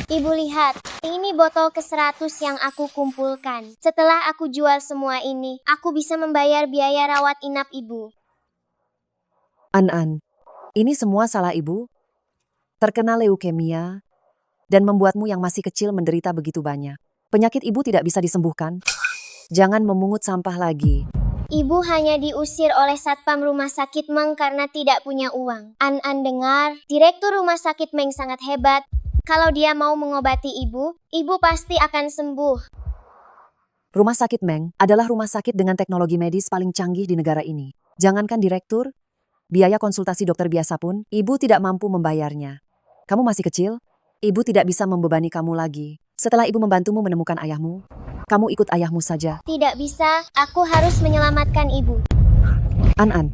Ibu lihat, ini botol ke-100 yang aku kumpulkan. Setelah aku jual semua ini, aku bisa membayar biaya rawat inap ibu. An, ini semua salah ibu. Terkena leukemia dan membuatmu yang masih kecil menderita begitu banyak. Penyakit ibu tidak bisa disembuhkan. Jangan memungut sampah lagi. Ibu hanya diusir oleh satpam rumah sakit Meng karena tidak punya uang. An dengar, direktur rumah sakit Meng sangat hebat. Kalau dia mau mengobati ibu pasti akan sembuh. Rumah sakit Meng adalah rumah sakit dengan teknologi medis paling canggih di negara ini. Jangankan direktur, biaya konsultasi dokter biasa pun, ibu tidak mampu membayarnya. Kamu masih kecil, ibu tidak bisa membebani kamu lagi. Setelah ibu membantumu menemukan ayahmu, kamu ikut ayahmu saja. Tidak bisa, aku harus menyelamatkan ibu. An.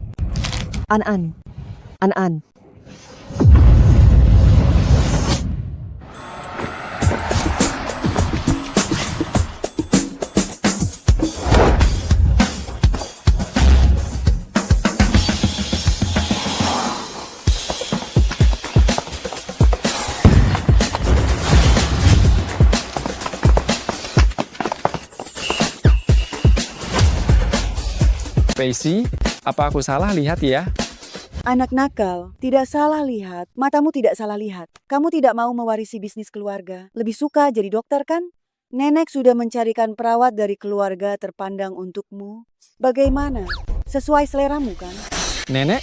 Pacey, apa aku salah lihat ya? Anak nakal, tidak salah lihat. Matamu tidak salah lihat. Kamu tidak mau mewarisi bisnis keluarga. Lebih suka jadi dokter kan? Nenek sudah mencarikan perawat dari keluarga terpandang untukmu. Bagaimana? Sesuai seleramu kan? Nenek,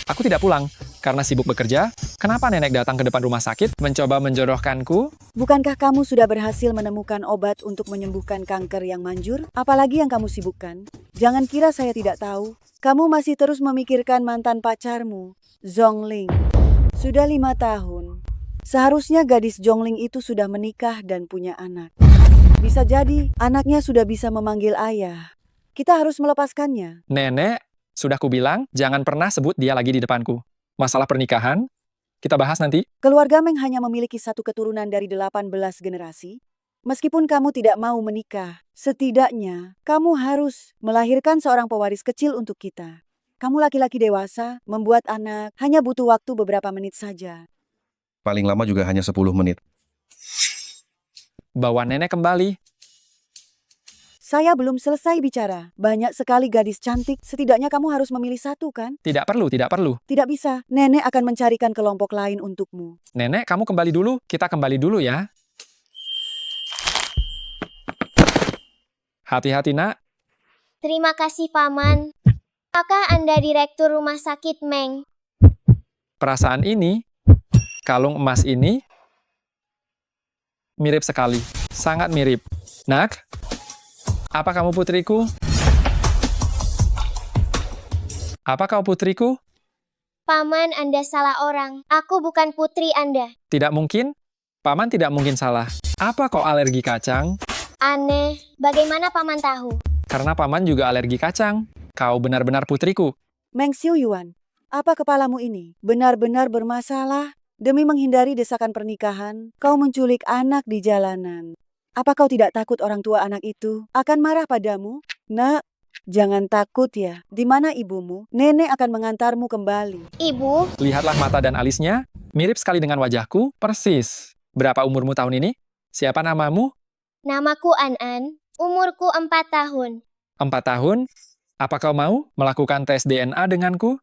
aku tidak pulang karena sibuk bekerja. Kenapa nenek datang ke depan rumah sakit mencoba menjodohkanku? Bukankah kamu sudah berhasil menemukan obat untuk menyembuhkan kanker yang manjur? Apalagi yang kamu sibukkan? Jangan kira saya tidak tahu. Kamu masih terus memikirkan mantan pacarmu, Zhongling. Sudah 5 tahun. Seharusnya gadis Zhongling itu sudah menikah dan punya anak. Bisa jadi anaknya sudah bisa memanggil ayah. Kita harus melepaskannya. Nenek, sudah kubilang jangan pernah sebut dia lagi di depanku. Masalah pernikahan, kita bahas nanti. Keluarga Meng hanya memiliki satu keturunan dari 18 generasi. Meskipun kamu tidak mau menikah, setidaknya kamu harus melahirkan seorang pewaris kecil untuk kita. Kamu laki-laki dewasa, membuat anak hanya butuh waktu beberapa menit saja. Paling lama juga hanya 10 menit. Bawa nenek kembali. Saya belum selesai bicara. Banyak sekali gadis cantik, setidaknya kamu harus memilih satu kan? Tidak perlu, tidak perlu. Tidak bisa, nenek akan mencarikan kelompok lain untukmu. Nenek, kamu kembali dulu. Kita kembali dulu ya. Hati-hati, nak. Terima kasih Paman. Apakah Anda direktur rumah sakit Meng? Perasaan ini, kalung emas ini, mirip sekali. Sangat mirip. Nak, apa kamu putriku? Apa kau putriku? Paman, Anda salah orang. Aku bukan putri Anda. Tidak mungkin. Paman tidak mungkin salah. Apa kau alergi kacang? Aneh, bagaimana Paman tahu? Karena paman juga alergi kacang. Kau benar-benar putriku. Meng Xiu Yuan, apa kepalamu ini? Benar-benar bermasalah? Demi menghindari desakan pernikahan, kau menculik anak di jalanan. Apa kau tidak takut orang tua anak itu akan marah padamu? Nak, jangan takut ya. Di mana ibumu? Nenek akan mengantarmu kembali. Ibu, Lihatlah mata dan alisnya. Mirip sekali dengan wajahku. Persis. Berapa umurmu tahun ini? Siapa namamu? namaku An. Umurku 4 tahun. 4 tahun? Apa kau mau melakukan tes DNA denganku?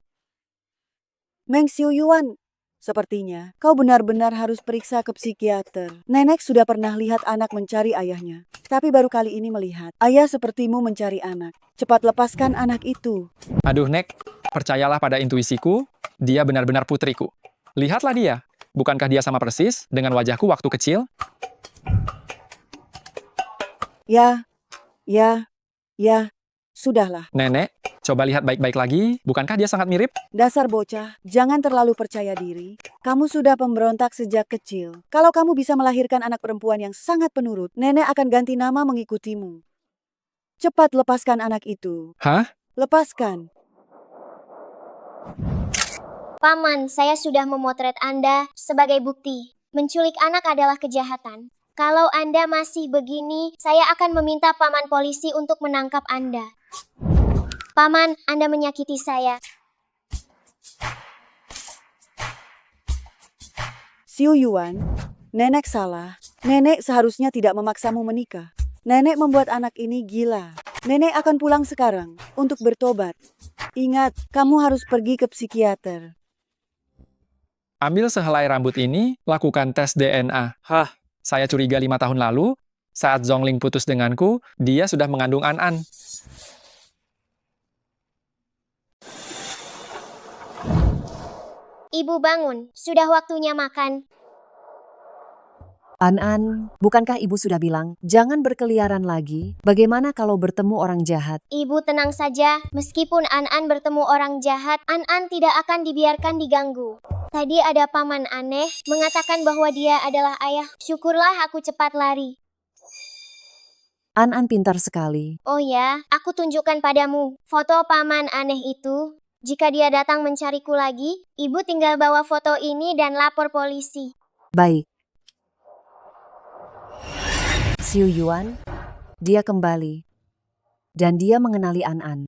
Meng Xiu Yuan, sepertinya kau benar-benar harus periksa ke psikiater. Nenek sudah pernah lihat anak mencari ayahnya. Tapi baru kali ini melihat ayah sepertimu mencari anak. Cepat lepaskan anak itu. Aduh, Nek. Percayalah pada intuisiku. Dia benar-benar putriku. Lihatlah dia. Bukankah dia sama persis dengan wajahku waktu kecil? Ya, sudahlah. Nenek, coba lihat baik-baik lagi. Bukankah dia sangat mirip? Dasar bocah, jangan terlalu percaya diri. Kamu sudah pemberontak sejak kecil. Kalau kamu bisa melahirkan anak perempuan yang sangat penurut, nenek akan ganti nama mengikutimu. Cepat lepaskan anak itu. Hah? Lepaskan. Paman, saya sudah memotret Anda sebagai bukti. Menculik anak adalah kejahatan. Kalau Anda masih begini, saya akan meminta Paman polisi untuk menangkap Anda. Paman, Anda menyakiti saya. Xiu Yuan, nenek salah. Nenek seharusnya tidak memaksamu menikah. Nenek membuat anak ini gila. Nenek akan pulang sekarang untuk bertobat. Ingat, kamu harus pergi ke psikiater. Ambil sehelai rambut ini, lakukan tes DNA. Hah? Saya curiga 5 tahun lalu, saat Zhongling putus denganku, dia sudah mengandung An-An. Ibu bangun, sudah waktunya makan. An-An, bukankah ibu sudah bilang, jangan berkeliaran lagi? Bagaimana kalau bertemu orang jahat? Ibu tenang saja, meskipun An-An bertemu orang jahat, An-An tidak akan dibiarkan diganggu. Tadi ada paman aneh, mengatakan bahwa dia adalah ayah. Syukurlah aku cepat lari. An-An pintar sekali. Oh ya, aku tunjukkan padamu foto paman aneh itu. Jika dia datang mencariku lagi, ibu tinggal bawa foto ini dan lapor polisi. Baik. Xiu Yuan, dia kembali. Dan dia mengenali An-An.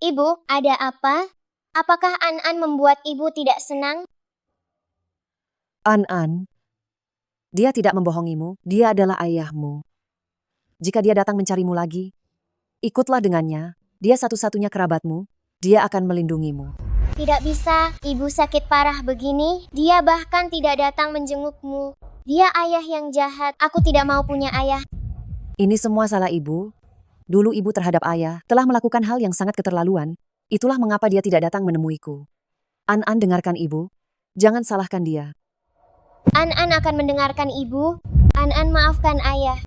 Ibu, ada apa? Apakah An-An membuat ibu tidak senang? An-An, dia tidak membohongimu, dia adalah ayahmu. Jika dia datang mencarimu lagi, ikutlah dengannya, dia satu-satunya kerabatmu, dia akan melindungimu. Tidak bisa, ibu sakit parah begini, dia bahkan tidak datang menjengukmu. Dia ayah yang jahat, aku tidak mau punya ayah. Ini semua salah ibu. Dulu ibu terhadap ayah telah melakukan hal yang sangat keterlaluan. Itulah mengapa dia tidak datang menemuiku. An-An dengarkan ibu, jangan salahkan dia. An-An akan mendengarkan ibu. An-An maafkan ayah.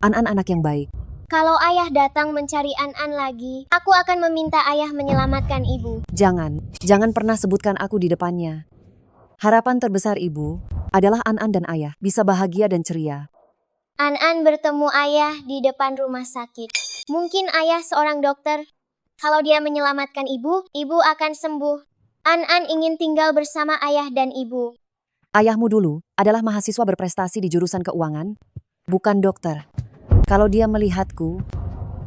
An-An anak yang baik. Kalau ayah datang mencari An-An lagi, aku akan meminta ayah menyelamatkan ibu. Jangan pernah sebutkan aku di depannya. Harapan terbesar ibu adalah An-An dan ayah bisa bahagia dan ceria. An-An bertemu ayah di depan rumah sakit. Mungkin ayah seorang dokter. Kalau dia menyelamatkan ibu, ibu akan sembuh. An-An ingin tinggal bersama ayah dan ibu. Ayahmu dulu adalah mahasiswa berprestasi di jurusan keuangan, bukan dokter. Kalau dia melihatku,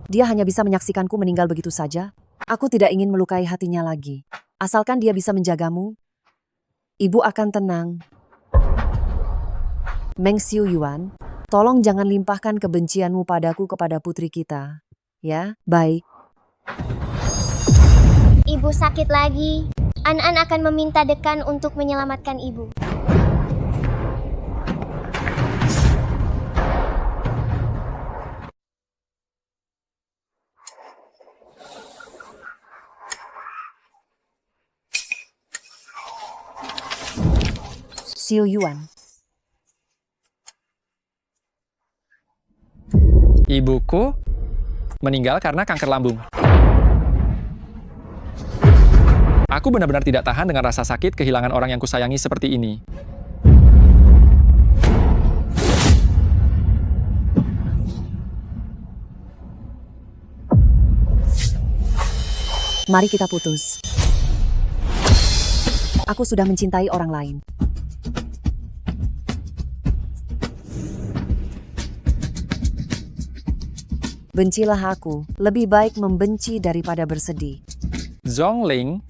dia hanya bisa menyaksikanku meninggal begitu saja. Aku tidak ingin melukai hatinya lagi. Asalkan dia bisa menjagamu, ibu akan tenang. Meng Xiu Yuan, tolong jangan limpahkan kebencianmu padaku kepada putri kita. Ya, baik. Ibu sakit lagi. An-An akan meminta dekan untuk menyelamatkan ibu. Xiu Yuan. Ibuku meninggal karena kanker lambung. Aku benar-benar tidak tahan dengan rasa sakit kehilangan orang yang kusayangi seperti ini. Mari kita putus. Aku sudah mencintai orang lain. Bencilah aku, lebih baik membenci daripada bersedih. Zhongling,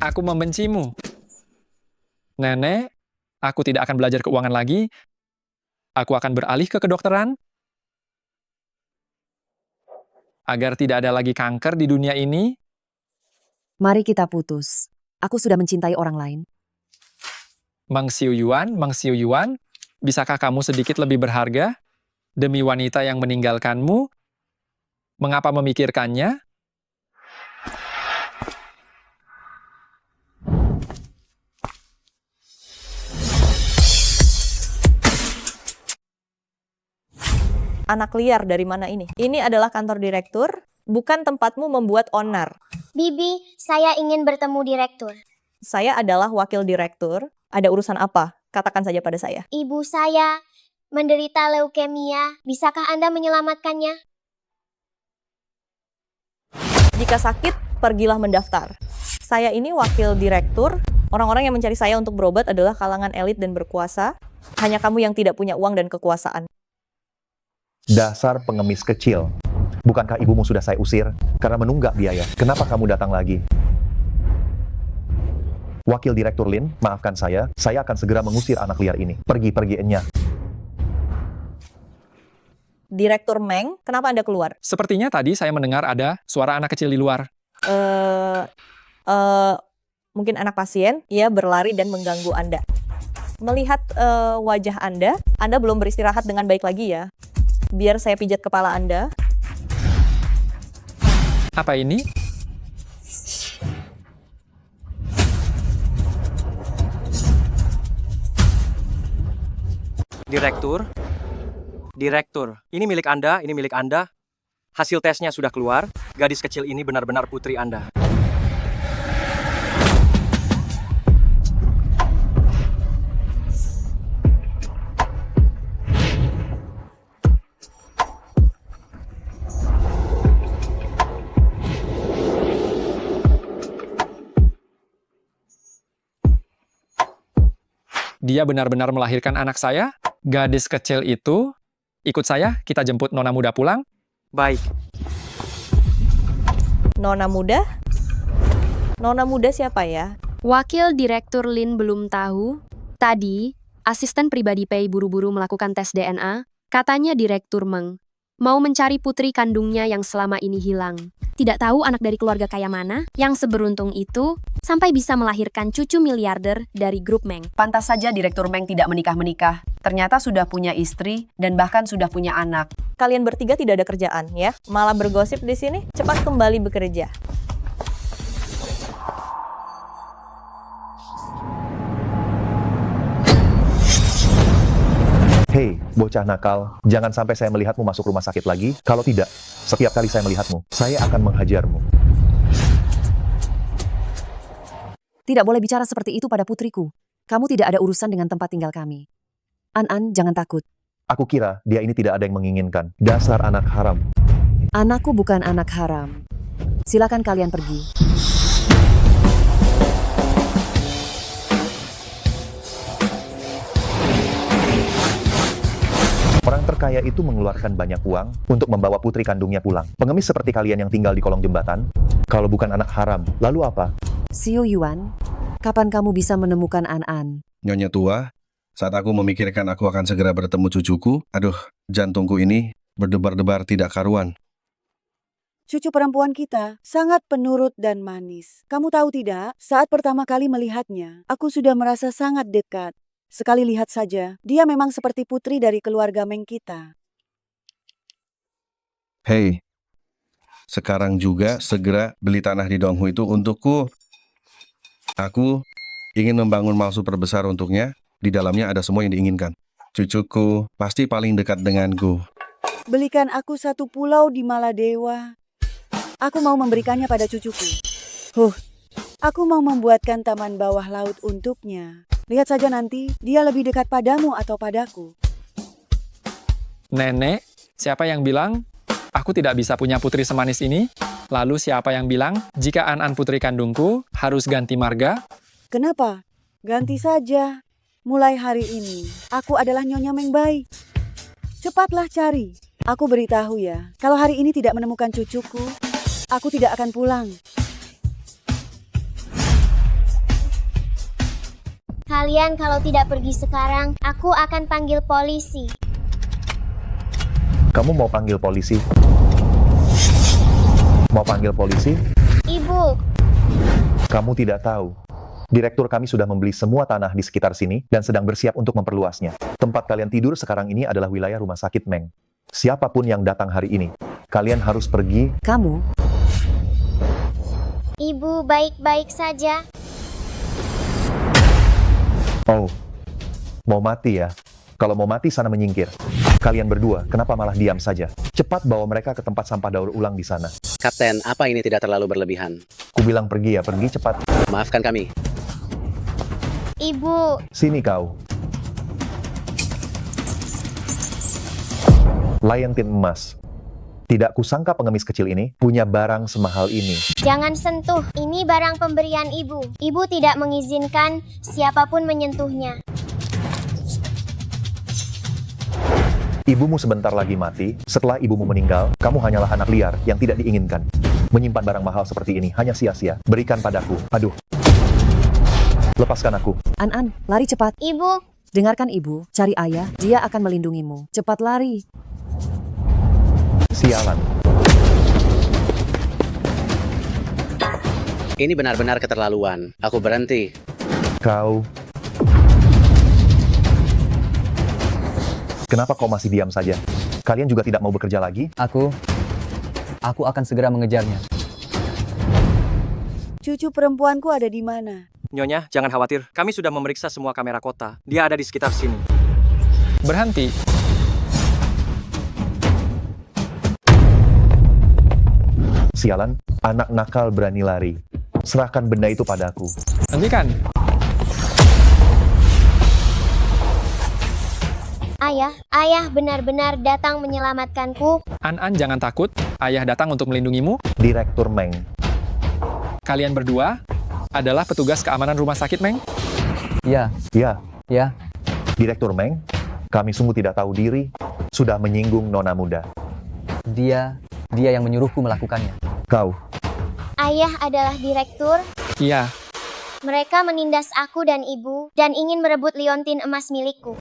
aku membencimu. Nenek, aku tidak akan belajar keuangan lagi. Aku akan beralih ke kedokteran. Agar tidak ada lagi kanker di dunia ini. Mari kita putus. Aku sudah mencintai orang lain. Meng Xiu Yuan, bisakah kamu sedikit lebih berharga? Demi wanita yang meninggalkanmu? Mengapa memikirkannya? Anak liar dari mana ini? Ini adalah kantor direktur, bukan tempatmu membuat onar. Bibi, saya ingin bertemu direktur. Saya adalah wakil direktur. Ada urusan apa? Katakan saja pada saya. Ibu saya menderita leukemia. Bisakah Anda menyelamatkannya? Jika sakit, pergilah mendaftar. Saya ini wakil direktur. Orang-orang yang mencari saya untuk berobat adalah kalangan elit dan berkuasa. Hanya kamu yang tidak punya uang dan kekuasaan. Dasar pengemis kecil. Bukankah ibumu sudah saya usir karena menunggak biaya? Kenapa kamu datang lagi? Wakil Direktur Lin, maafkan saya akan segera mengusir anak liar ini. Pergi Enya. Direktur Meng, kenapa Anda keluar? Sepertinya tadi saya mendengar ada suara anak kecil di luar. Mungkin anak pasien, ia berlari dan mengganggu Anda. Melihat wajah Anda belum beristirahat dengan baik lagi ya. Biar saya pijat kepala Anda. Apa ini? Direktur, ini milik Anda. Hasil tesnya sudah keluar. Gadis kecil ini benar-benar putri Anda. Dia benar-benar melahirkan anak saya? Gadis kecil itu? Ikut saya, kita jemput nona muda pulang. Baik, Nona muda? Nona muda siapa ya? Wakil Direktur Lin belum tahu. Tadi, asisten pribadi Pei buru-buru melakukan tes DNA. Katanya Direktur Meng mau mencari putri kandungnya yang selama ini hilang. Tidak tahu anak dari keluarga kaya mana yang seberuntung itu sampai bisa melahirkan cucu miliarder dari grup Meng. Pantas saja Direktur Meng tidak menikah-menikah. Ternyata sudah punya istri dan bahkan sudah punya anak. Kalian bertiga tidak ada kerjaan ya? Malah bergosip di sini? Cepat kembali bekerja. Hei, bocah nakal, jangan sampai saya melihatmu masuk rumah sakit lagi. Kalau tidak, setiap kali saya melihatmu, saya akan menghajarmu. Tidak boleh bicara seperti itu pada putriku. Kamu tidak ada urusan dengan tempat tinggal kami. An, jangan takut. Aku kira dia ini tidak ada yang menginginkan. Dasar anak haram. Anakku bukan anak haram. Silakan kalian pergi. Orang terkaya itu mengeluarkan banyak uang untuk membawa putri kandungnya pulang. Pengemis seperti kalian yang tinggal di kolong jembatan, kalau bukan anak haram, lalu apa? Xiu Yuan, kapan kamu bisa menemukan An? Nyonya tua, saat aku memikirkan aku akan segera bertemu cucuku, aduh, jantungku ini berdebar-debar tidak karuan. Cucu perempuan kita sangat penurut dan manis. Kamu tahu tidak, saat pertama kali melihatnya, aku sudah merasa sangat dekat. Sekali lihat saja, dia memang seperti putri dari keluarga Meng kita. Hei, sekarang juga segera beli tanah di Donghu itu untukku. Aku ingin membangun mall super besar untuknya. Di dalamnya ada semua yang diinginkan. Cucuku pasti paling dekat denganku. Belikan aku satu pulau di Maladewa. Aku mau memberikannya pada cucuku. Aku mau membuatkan taman bawah laut untuknya. Lihat saja nanti, dia lebih dekat padamu atau padaku. Nenek, siapa yang bilang aku tidak bisa punya putri semanis ini? Lalu siapa yang bilang jika An putri kandungku harus ganti marga? Kenapa? Ganti saja. Mulai hari ini, aku adalah Nyonya Meng Bai. Cepatlah cari. Aku beritahu ya, kalau hari ini tidak menemukan cucuku, aku tidak akan pulang. Kalian kalau tidak pergi sekarang, aku akan panggil polisi. Kamu mau panggil polisi? Mau panggil polisi? Ibu, Kamu tidak tahu. Direktur kami sudah membeli semua tanah di sekitar sini dan sedang bersiap untuk memperluasnya. Tempat kalian tidur sekarang ini adalah wilayah rumah sakit Meng. Siapapun yang datang hari ini, kalian harus pergi. Kamu? ibu baik-baik saja. Oh, mau mati ya? Kalau mau mati sana menyingkir. Kalian berdua, kenapa malah diam saja? Cepat bawa mereka ke tempat sampah daur ulang di sana. Kapten, apa ini tidak terlalu berlebihan? Kubilang pergi ya, pergi cepat. Maafkan kami. Ibu, Sini kau. Lion Tin emas. Tidak kusangka pengemis kecil ini punya barang semahal ini. jangan sentuh. Ini barang pemberian ibu. Ibu tidak mengizinkan siapapun menyentuhnya. Ibumu sebentar lagi mati. Setelah ibumu meninggal, kamu hanyalah anak liar yang tidak diinginkan. Menyimpan barang mahal seperti ini hanya sia-sia. Berikan padaku. Aduh. Lepaskan aku. An, lari cepat. Ibu, Dengarkan ibu, cari ayah, dia akan melindungimu. Cepat lari. Sialan. Ini benar-benar keterlaluan. Aku berhenti. Kau... Kenapa kau masih diam saja? Kalian juga tidak mau bekerja lagi? Aku akan segera mengejarnya. Cucu perempuanku ada di mana? Nyonya, jangan khawatir. Kami sudah memeriksa semua kamera kota. Dia ada di sekitar sini. Berhenti. Sialan, anak nakal berani lari. Serahkan benda itu padaku. Hentikan. ayah benar-benar datang menyelamatkanku. An, jangan takut. Ayah datang untuk melindungimu. Direktur Meng. Kalian berdua adalah petugas keamanan rumah sakit, Meng? Ya, Ya, ya. Direktur Meng, kami sungguh tidak tahu diri. Sudah menyinggung nona muda. Dia yang menyuruhku melakukannya. Kau, Ayah adalah direktur. Iya. Mereka menindas aku dan ibu dan ingin merebut liontin emas milikku.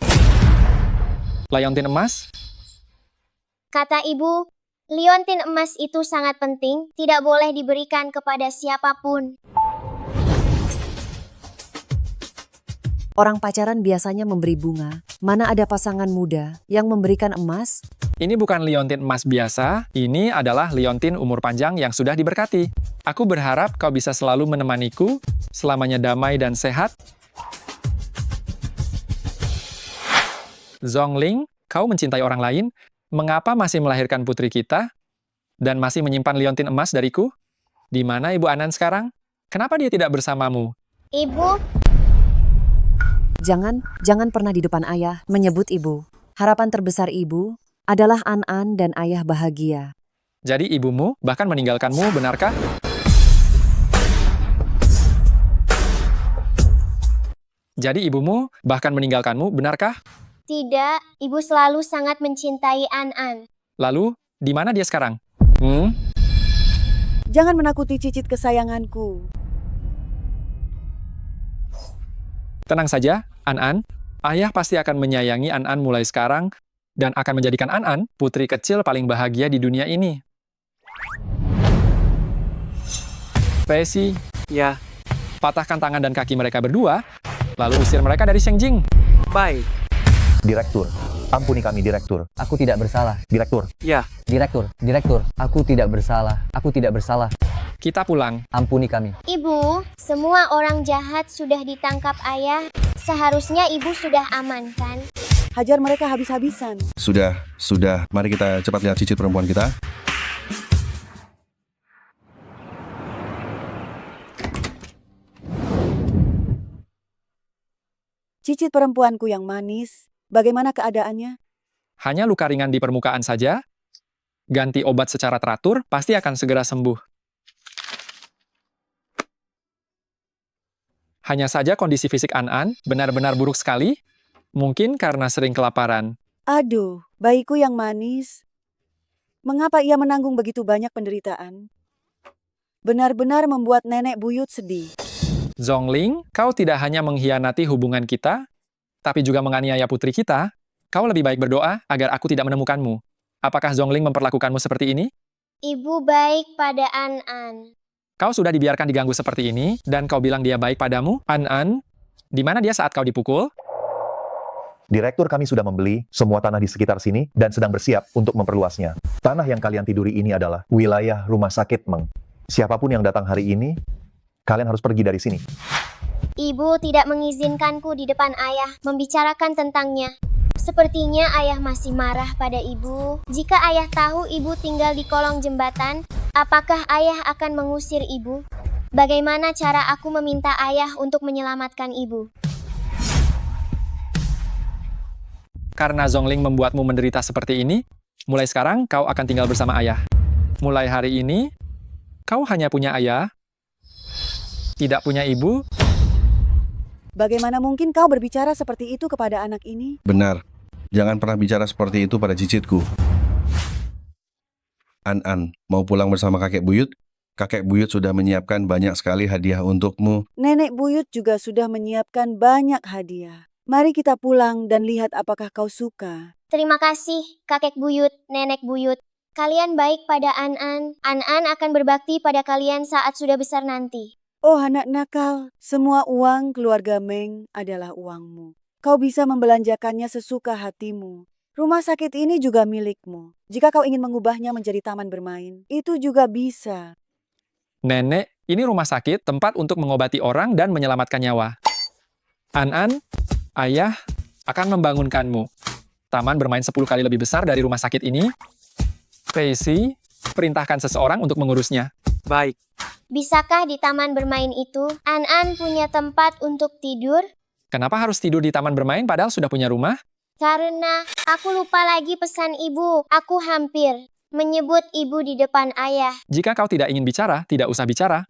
Liontin emas? Kata ibu, liontin emas itu sangat penting, tidak boleh diberikan kepada siapapun. Orang pacaran biasanya memberi bunga. Mana ada pasangan muda yang memberikan emas? Ini bukan liontin emas biasa, ini adalah liontin umur panjang yang sudah diberkati. Aku berharap kau bisa selalu menemaniku, selamanya damai dan sehat. Zhongling, kau mencintai orang lain? Mengapa masih melahirkan putri kita? Dan masih menyimpan liontin emas dariku? Di mana Ibu Anan sekarang? Kenapa dia tidak bersamamu? Ibu, Jangan pernah di depan ayah menyebut ibu. Harapan terbesar ibu adalah An dan ayah bahagia. Jadi ibumu bahkan meninggalkanmu, benarkah? Jadi ibumu bahkan meninggalkanmu, benarkah? tidak, ibu selalu sangat mencintai An. Lalu, di mana dia sekarang? Jangan menakuti cicit kesayanganku. Tenang saja, An. Ayah pasti akan menyayangi An mulai sekarang dan akan menjadikan An putri kecil paling bahagia di dunia ini. Pesi, Ya, patahkan tangan dan kaki mereka berdua, lalu usir mereka dari Shengjing. baik. Direktur. Ampuni kami, Direktur. Aku tidak bersalah. Direktur, Ya, Direktur, aku tidak bersalah. Aku tidak bersalah. Kita pulang. Ampuni kami. Ibu, semua orang jahat sudah ditangkap ayah. Seharusnya ibu sudah aman, kan? Hajar mereka habis-habisan. Sudah. Mari kita cepat lihat cicit perempuan kita. Cicit perempuanku yang manis, bagaimana keadaannya? Hanya luka ringan di permukaan saja. Ganti obat secara teratur, pasti akan segera sembuh. Hanya saja kondisi fisik An benar-benar buruk sekali. Mungkin karena sering kelaparan. Aduh, bayiku yang manis. Mengapa ia menanggung begitu banyak penderitaan? Benar-benar membuat nenek buyut sedih. Zhongling, kau tidak hanya mengkhianati hubungan kita, tapi juga menganiaya putri kita. Kau lebih baik berdoa agar aku tidak menemukanmu. Apakah Zhongling memperlakukanmu seperti ini? Ibu baik pada An. Kau sudah dibiarkan diganggu seperti ini, dan kau bilang dia baik padamu? An, di mana dia saat kau dipukul? Direktur kami sudah membeli semua tanah di sekitar sini dan sedang bersiap untuk memperluasnya. Tanah yang kalian tiduri ini adalah wilayah rumah sakit Meng. Siapapun yang datang hari ini, kalian harus pergi dari sini. Ibu tidak mengizinkanku di depan ayah membicarakan tentangnya. Sepertinya ayah masih marah pada ibu. Jika ayah tahu ibu tinggal di kolong jembatan, apakah ayah akan mengusir ibu? Bagaimana cara aku meminta ayah untuk menyelamatkan ibu? Karena Zhongling membuatmu menderita seperti ini, mulai sekarang kau akan tinggal bersama ayah. Mulai hari ini, kau hanya punya ayah, tidak punya ibu. Bagaimana mungkin kau berbicara seperti itu kepada anak ini? Benar. Jangan pernah bicara seperti itu pada cicitku. An, mau pulang bersama kakek buyut? Kakek buyut sudah menyiapkan banyak sekali hadiah untukmu. Nenek buyut juga sudah menyiapkan banyak hadiah. Mari kita pulang dan lihat apakah kau suka. Terima kasih, kakek buyut, nenek buyut. Kalian baik pada An-An. An-An akan berbakti pada kalian saat sudah besar nanti. Oh anak nakal, semua uang keluarga Meng adalah uangmu. Kau bisa membelanjakannya sesuka hatimu. Rumah sakit ini juga milikmu. Jika kau ingin mengubahnya menjadi taman bermain, itu juga bisa. Nenek, ini rumah sakit, tempat untuk mengobati orang dan menyelamatkan nyawa. An-An, ayah akan membangunkanmu. Taman bermain 10 kali lebih besar dari rumah sakit ini. Pacey, perintahkan seseorang untuk mengurusnya. Baik, Bisakah di taman bermain itu, An-An punya tempat untuk tidur? Kenapa harus tidur di taman bermain padahal sudah punya rumah? Karena aku lupa lagi pesan ibu. Aku hampir menyebut ibu di depan ayah. Jika kau tidak ingin bicara, tidak usah bicara.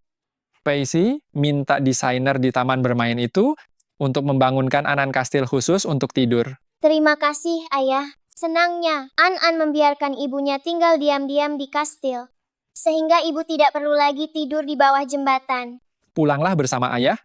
Pacey minta desainer di taman bermain itu untuk membangunkan An-An kastil khusus untuk tidur. Terima kasih, ayah. Senangnya, An-An membiarkan ibunya tinggal diam-diam di kastil. Sehingga ibu tidak perlu lagi tidur di bawah jembatan. Pulanglah bersama ayah.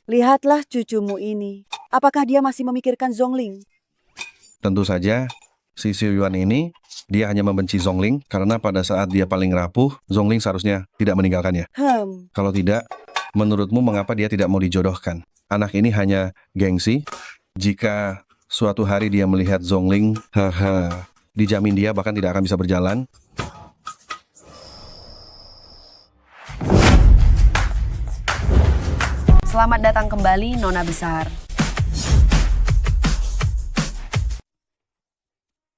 Lihatlah cucumu ini. Apakah dia masih memikirkan Zhongling? Tentu saja, si Xu Yuan ini, dia hanya membenci Zhongling karena pada saat dia paling rapuh, Zhongling seharusnya tidak meninggalkannya. Kalau tidak, menurutmu mengapa dia tidak mau dijodohkan? Anak ini hanya gengsi. Jika suatu hari dia melihat Zhongling, dijamin dia bahkan tidak akan bisa berjalan. Selamat datang kembali, Nona Besar.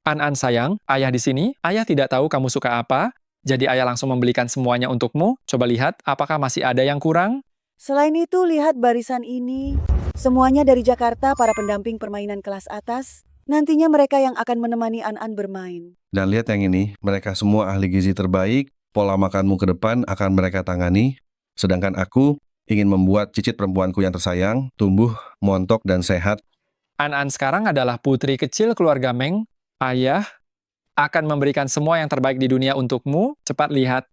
An-An sayang, ayah di sini. Ayah tidak tahu kamu suka apa, jadi ayah langsung membelikan semuanya untukmu. Coba lihat, apakah masih ada yang kurang? Selain itu, lihat barisan ini. Semuanya dari Jakarta, para pendamping permainan kelas atas. Nantinya mereka yang akan menemani An-An bermain. Dan lihat yang ini, mereka semua ahli gizi terbaik, pola makanmu ke depan akan mereka tangani. Sedangkan aku ingin membuat cicit perempuanku yang tersayang, tumbuh, montok, dan sehat. An-An sekarang adalah putri kecil keluarga Meng. Ayah akan memberikan semua yang terbaik di dunia untukmu. Cepat lihat.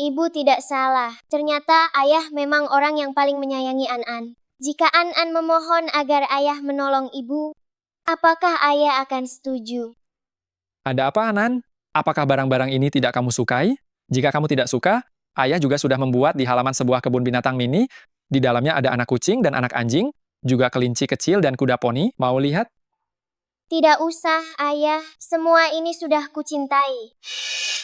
Ibu tidak salah. Ternyata ayah memang orang yang paling menyayangi An-An. Jika An-An memohon agar ayah menolong ibu, apakah ayah akan setuju? Ada apa, An-An? Apakah barang-barang ini tidak kamu sukai? Jika kamu tidak suka, ayah juga sudah membuat di halaman sebuah kebun binatang mini. Di dalamnya ada anak kucing dan anak anjing, juga kelinci kecil dan kuda poni. Mau lihat? Tidak usah, ayah. Semua ini sudah kucintai.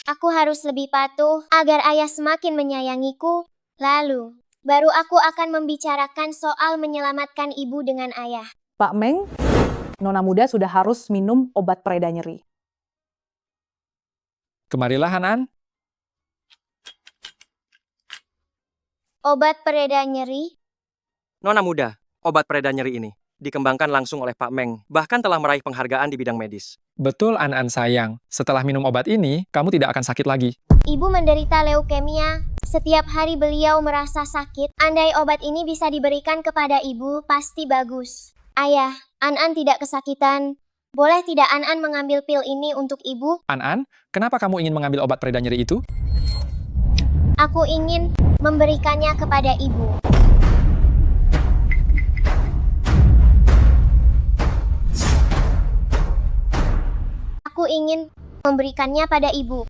Aku harus lebih patuh agar ayah semakin menyayangiku. Lalu, baru aku akan membicarakan soal menyelamatkan ibu dengan ayah. Pak Meng, Nona muda sudah harus minum obat pereda nyeri. Kemarilah, An-An. Obat pereda nyeri? Nona muda, obat pereda nyeri ini dikembangkan langsung oleh Pak Meng, bahkan telah meraih penghargaan di bidang medis. Betul, An-An sayang. Setelah minum obat ini, kamu tidak akan sakit lagi. Ibu menderita leukemia. Setiap hari beliau merasa sakit. Andai obat ini bisa diberikan kepada ibu, pasti bagus. Ayah, An-An tidak kesakitan. Boleh tidak An-An mengambil pil ini untuk ibu? An-An, kenapa kamu ingin mengambil obat pereda nyeri itu? Aku ingin memberikannya kepada ibu. Aku ingin memberikannya pada ibu.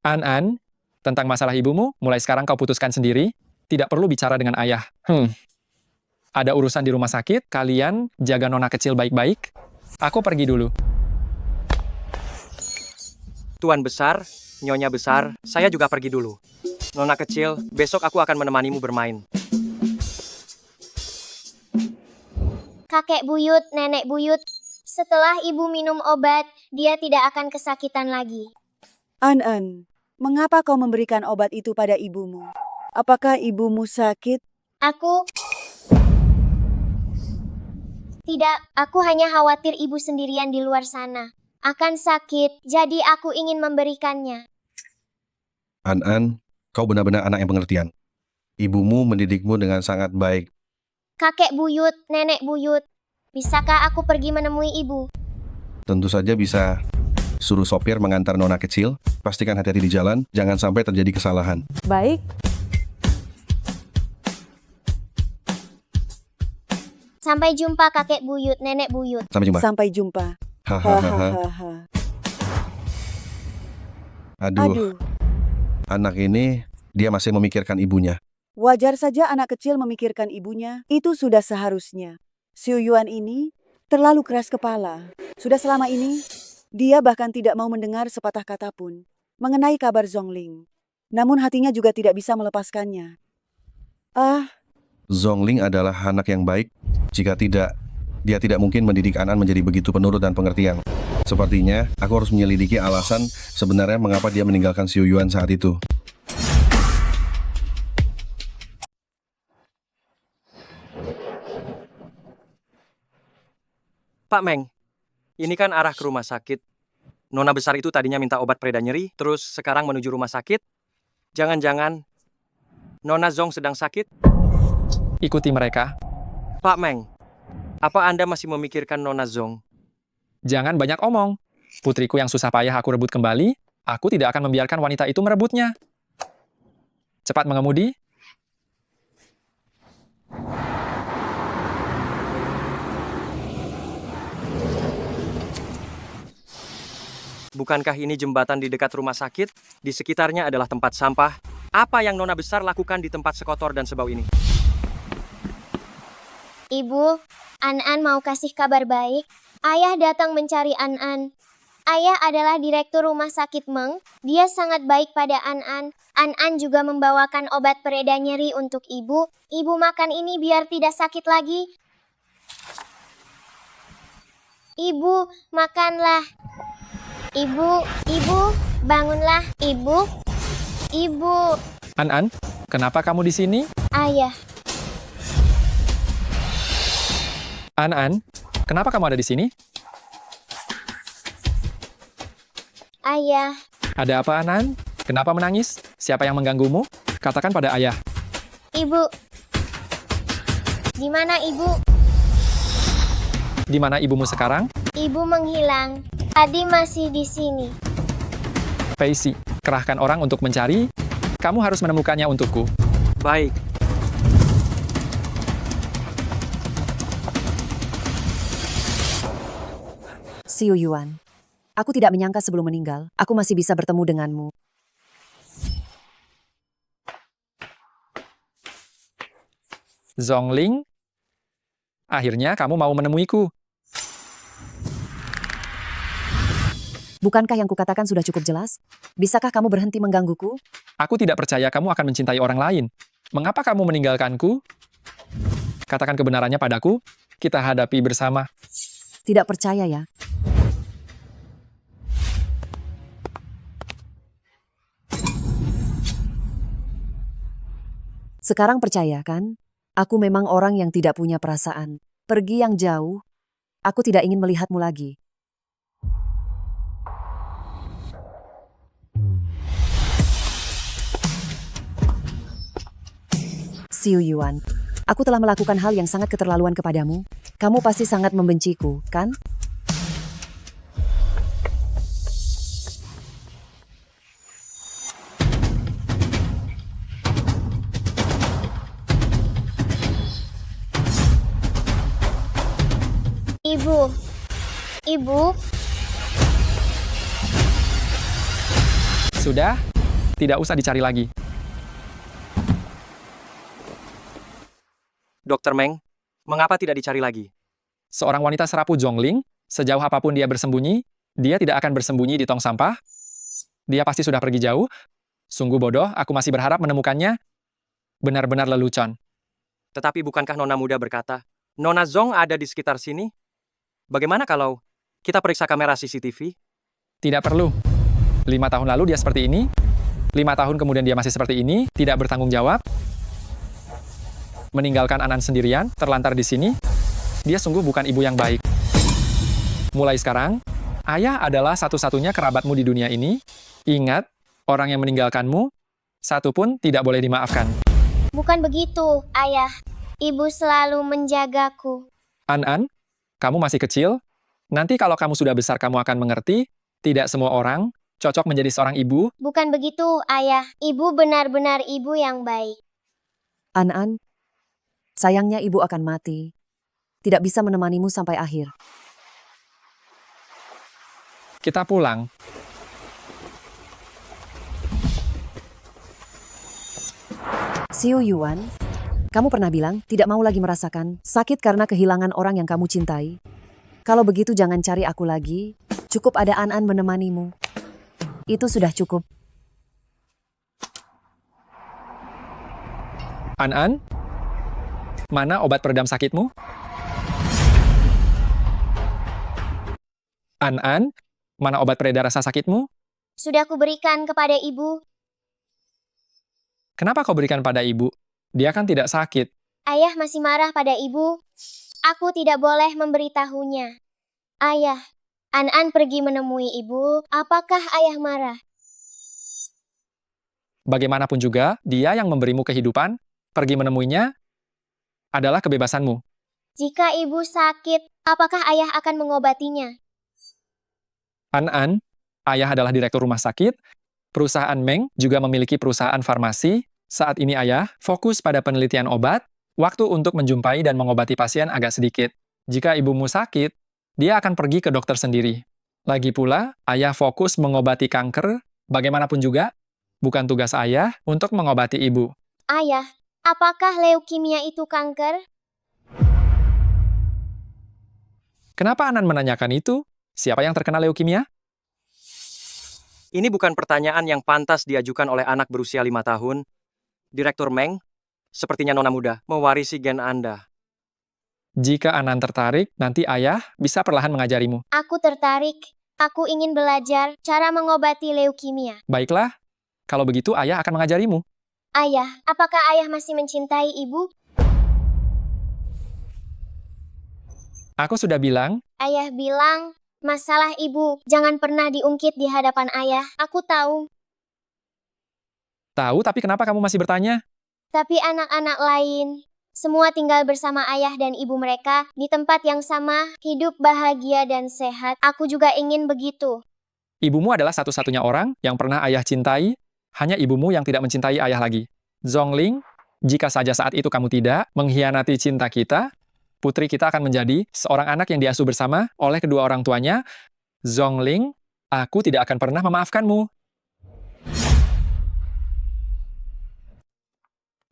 An-An, tentang masalah ibumu, mulai sekarang kau putuskan sendiri. Tidak perlu bicara dengan ayah. Ada urusan di rumah sakit, kalian jaga nona kecil baik-baik. Aku pergi dulu. Tuan besar, nyonya besar, saya juga pergi dulu. Nona kecil, besok aku akan menemanimu bermain. Kakek buyut, nenek buyut. Setelah ibu minum obat, dia tidak akan kesakitan lagi. An-An, mengapa kau memberikan obat itu pada ibumu? Apakah ibumu sakit? Tidak, aku hanya khawatir ibu sendirian di luar sana. akan sakit, jadi aku ingin memberikannya. An-An, kau benar-benar anak yang pengertian. Ibumu mendidikmu dengan sangat baik. Kakek buyut, nenek buyut, bisakah aku pergi menemui ibu? Tentu saja bisa. Suruh sopir mengantar nona kecil. Pastikan hati-hati di jalan, jangan sampai terjadi kesalahan. Baik, Sampai jumpa kakek buyut, nenek buyut. Sampai jumpa. Sampai jumpa. Hahaha. Hahaha. Aduh, Aduh, anak ini, dia masih memikirkan ibunya. wajar saja anak kecil memikirkan ibunya. Itu sudah seharusnya. Xiu Yuan ini terlalu keras kepala. Sudah selama ini, dia bahkan tidak mau mendengar sepatah kata pun mengenai kabar Zhongling. Namun hatinya juga tidak bisa melepaskannya. Zhongling adalah anak yang baik. Jika tidak, dia tidak mungkin mendidik An-An menjadi begitu penurut dan pengertian. Sepertinya, aku harus menyelidiki alasan sebenarnya mengapa dia meninggalkan Xiu Yuan saat itu. Pak Meng, ini kan arah ke rumah sakit. Nona besar itu tadinya minta obat pereda nyeri, terus sekarang menuju rumah sakit. Jangan-jangan Nona Zong sedang sakit? Ikuti mereka. Pak Meng, apa Anda masih memikirkan Nona Zong? Jangan banyak omong. Putriku yang susah payah aku rebut kembali, aku tidak akan membiarkan wanita itu merebutnya. Cepat mengemudi. Bukankah ini jembatan di dekat rumah sakit? Di sekitarnya adalah tempat sampah. Apa yang Nona besar lakukan di tempat sekotor dan sebau ini? Ibu, An-An mau kasih kabar baik. Ayah datang mencari An-An. Ayah adalah direktur rumah sakit Meng. Dia sangat baik pada An-An. An-An juga membawakan obat pereda nyeri untuk ibu. Ibu makan ini biar tidak sakit lagi. Ibu, makanlah. Ibu, bangunlah. Ibu. An-An, kenapa kamu di sini? Ayah, An-An, kenapa kamu ada di sini? ayah. Ada apa, An-An? Kenapa menangis? Siapa yang mengganggumu? Katakan pada ayah. Ibu. Di mana ibu? Di mana ibumu sekarang? Ibu menghilang. Tadi masih di sini. Paisy, kerahkan orang untuk mencari. Kamu harus menemukannya untukku. Baik. Xiu Yuan, aku tidak menyangka sebelum meninggal, aku masih bisa bertemu denganmu. Zhongling, akhirnya kamu mau menemuiku. Bukankah yang kukatakan sudah cukup jelas? Bisakah kamu berhenti menggangguku? Aku tidak percaya kamu akan mencintai orang lain. Mengapa kamu meninggalkanku? Katakan kebenarannya padaku, kita hadapi bersama. Tidak percaya ya? Sekarang percaya kan? Aku memang orang yang tidak punya perasaan. Pergi yang jauh. Aku tidak ingin melihatmu lagi. Xiu Yuan, aku telah melakukan hal yang sangat keterlaluan kepadamu. Kamu pasti sangat membenciku, kan? Ibu. Sudah? Tidak usah dicari lagi. Dokter Meng, mengapa tidak dicari lagi? Seorang wanita serapu Zhongling, sejauh apapun dia bersembunyi, dia tidak akan bersembunyi di tong sampah. Dia pasti sudah pergi jauh. Sungguh bodoh, aku masih berharap menemukannya. Benar-benar lelucon. Tetapi bukankah Nona muda berkata, Nona Zong ada di sekitar sini? Bagaimana kalau kita periksa kamera CCTV? Tidak perlu. 5 tahun lalu dia seperti ini. 5 tahun kemudian dia masih seperti ini, tidak bertanggung jawab. Meninggalkan An-An sendirian, terlantar di sini. Dia sungguh bukan ibu yang baik. Mulai sekarang, Ayah adalah satu-satunya kerabatmu di dunia ini. Ingat, orang yang meninggalkanmu, satu pun tidak boleh dimaafkan. Bukan begitu, Ayah. Ibu selalu menjagaku. An-An, kamu masih kecil. Nanti kalau kamu sudah besar kamu akan mengerti, tidak semua orang cocok menjadi seorang ibu. Bukan begitu, Ayah. Ibu benar-benar ibu yang baik. An-An, sayangnya ibu akan mati. Tidak bisa menemanimu sampai akhir. Kita pulang. Xiu Yuan, kamu pernah bilang tidak mau lagi merasakan sakit karena kehilangan orang yang kamu cintai. Kalau begitu jangan cari aku lagi. Cukup ada An-An menemanimu. Itu sudah cukup. An-An, mana obat peredam sakitmu? An-An, mana obat pereda rasa sakitmu? Sudah kuberikan kepada ibu. Kenapa kau berikan pada ibu? Dia kan tidak sakit. Ayah masih marah pada ibu. Aku tidak boleh memberitahunya. Ayah, An-An pergi menemui ibu. Apakah ayah marah? Bagaimanapun juga, dia yang memberimu kehidupan, pergi menemuinya, adalah kebebasanmu. Jika ibu sakit, apakah ayah akan mengobatinya? An-An, ayah adalah direktur rumah sakit, perusahaan Meng juga memiliki perusahaan farmasi. Saat ini ayah fokus pada penelitian obat, waktu untuk menjumpai dan mengobati pasien agak sedikit. Jika ibumu sakit, dia akan pergi ke dokter sendiri. Lagi pula, ayah fokus mengobati kanker, bagaimanapun juga, bukan tugas ayah untuk mengobati ibu. Ayah, apakah leukemia itu kanker? Kenapa An-An menanyakan itu? Siapa yang terkena leukemia? Ini bukan pertanyaan yang pantas diajukan oleh anak berusia 5 tahun. Direktur Meng, sepertinya Nona muda, mewarisi gen Anda. Jika An-An tertarik, nanti ayah bisa perlahan mengajarimu. Aku tertarik. Aku ingin belajar cara mengobati leukemia. Baiklah, kalau begitu ayah akan mengajarimu. Ayah, apakah ayah masih mencintai ibu? Aku sudah bilang, Ayah bilang, masalah ibu jangan pernah diungkit di hadapan ayah. Aku tahu. tahu tapi kenapa kamu masih bertanya? Tapi anak-anak lain, semua tinggal bersama ayah dan ibu mereka di tempat yang sama, hidup bahagia dan sehat. Aku juga ingin begitu. Ibumu adalah satu-satunya orang yang pernah ayah cintai, hanya ibumu yang tidak mencintai ayah lagi. Zhongling, jika saja saat itu kamu tidak mengkhianati cinta kita, putri kita akan menjadi seorang anak yang diasuh bersama oleh kedua orang tuanya. Zhongling, aku tidak akan pernah memaafkanmu.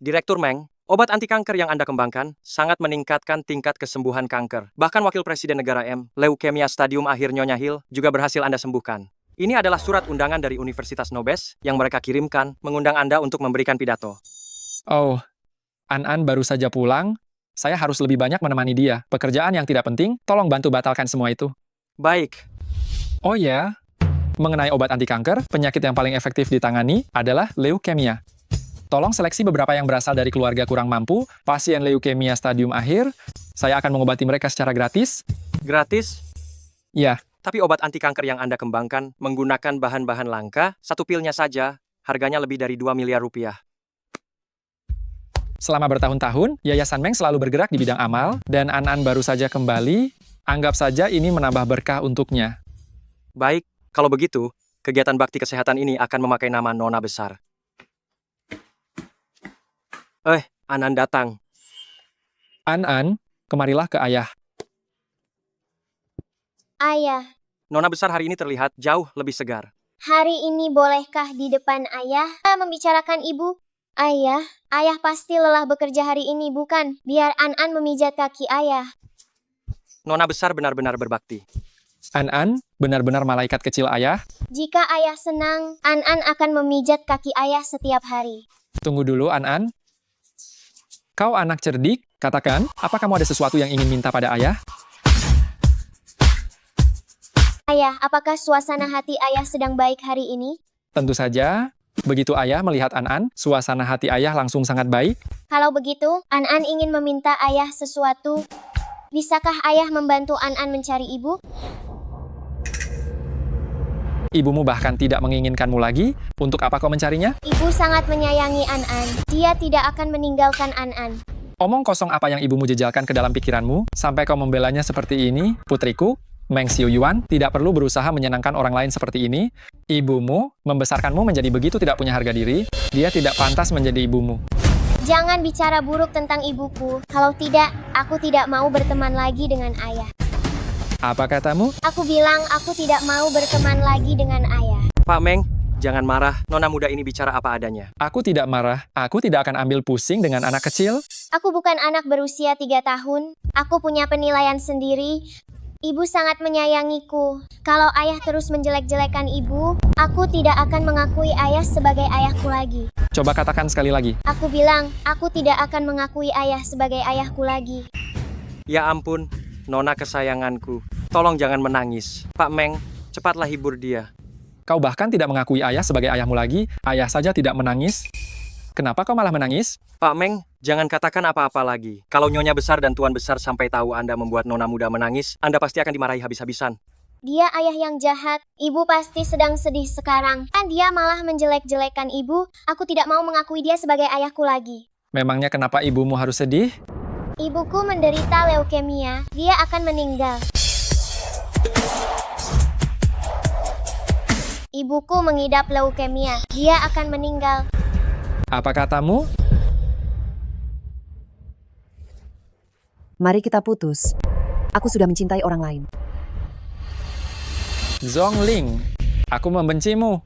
Direktur Meng, obat anti kanker yang Anda kembangkan sangat meningkatkan tingkat kesembuhan kanker. Bahkan Wakil Presiden Negara M, leukemia stadium akhir Nyonya Hill, juga berhasil Anda sembuhkan. Ini adalah surat undangan dari Universitas Nobes yang mereka kirimkan mengundang Anda untuk memberikan pidato. Oh, An-An baru saja pulang. Saya harus lebih banyak menemani dia. Pekerjaan yang tidak penting, tolong bantu batalkan semua itu. Baik. Oh ya, mengenai obat anti kanker, penyakit yang paling efektif ditangani adalah leukemia. Tolong seleksi beberapa yang berasal dari keluarga kurang mampu, pasien leukemia stadium akhir. Saya akan mengobati mereka secara gratis. Gratis? Ya, Tapi obat anti kanker yang Anda kembangkan menggunakan bahan-bahan langka, satu pilnya saja, harganya lebih dari 2 miliar rupiah. selama bertahun-tahun, Yayasan Meng selalu bergerak di bidang amal, dan An-An baru saja kembali. Anggap saja ini menambah berkah untuknya. Baik, kalau begitu, kegiatan bakti kesehatan ini akan memakai nama Nona Besar. An-An datang. An-An, kemarilah ke ayah. Ayah, Nona Besar hari ini terlihat jauh lebih segar. hari ini bolehkah di depan ayah membicarakan ibu? Ayah pasti lelah bekerja hari ini, bukan? Biar An-An memijat kaki ayah. Nona Besar benar-benar berbakti. An-An, benar-benar malaikat kecil ayah. Jika ayah senang, An-An akan memijat kaki ayah setiap hari. Tunggu dulu, An-An. Kau anak cerdik, katakan, apa kamu ada sesuatu yang ingin minta pada ayah? Ayah, apakah suasana hati ayah sedang baik hari ini? Tentu saja, begitu ayah melihat An-An, suasana hati ayah langsung sangat baik. Kalau begitu, An-An ingin meminta ayah sesuatu. Bisakah ayah membantu An-An mencari ibu? Ibumu bahkan tidak menginginkanmu lagi. Untuk apa kau mencarinya? Ibu sangat menyayangi An-an. Dia tidak akan meninggalkan An-an. Omong kosong apa yang ibumu jejalkan ke dalam pikiranmu, sampai kau membelanya seperti ini, putriku? Meng Xiuyuan tidak perlu berusaha menyenangkan orang lain seperti ini. Ibumu membesarkanmu menjadi begitu tidak punya harga diri. Dia tidak pantas menjadi ibumu. Jangan bicara buruk tentang ibuku. Kalau tidak, aku tidak mau berteman lagi dengan ayah. Apa katamu? Aku bilang aku tidak mau berteman lagi dengan ayah. Pak Meng, jangan marah. Nona muda ini bicara apa adanya. Aku tidak marah. Aku tidak akan ambil pusing dengan anak kecil. Aku bukan anak berusia 3 tahun. Aku punya penilaian sendiri. Ibu sangat menyayangiku. Kalau ayah terus menjelek-jelekan ibu, aku tidak akan mengakui ayah sebagai ayahku lagi. Coba katakan sekali lagi. Aku bilang, aku tidak akan mengakui ayah sebagai ayahku lagi. Ya ampun, Nona kesayanganku. Tolong jangan menangis. Pak Meng, cepatlah hibur dia. Kau bahkan tidak mengakui ayah sebagai ayahmu lagi. Ayah saja tidak menangis. Kenapa kau malah menangis? Pak Meng, jangan katakan apa-apa lagi. Kalau Nyonya besar dan Tuan besar sampai tahu Anda membuat Nona muda menangis, Anda pasti akan dimarahi habis-habisan. Dia ayah yang jahat. Ibu pasti sedang sedih sekarang. Kan dia malah menjelek-jelekan ibu. Aku tidak mau mengakui dia sebagai ayahku lagi. Memangnya kenapa ibumu harus sedih? Ibuku menderita leukemia. Dia akan meninggal. Ibuku mengidap leukemia. Dia akan meninggal. Apa katamu? Mari kita putus. Aku sudah mencintai orang lain. Zongling, aku membencimu.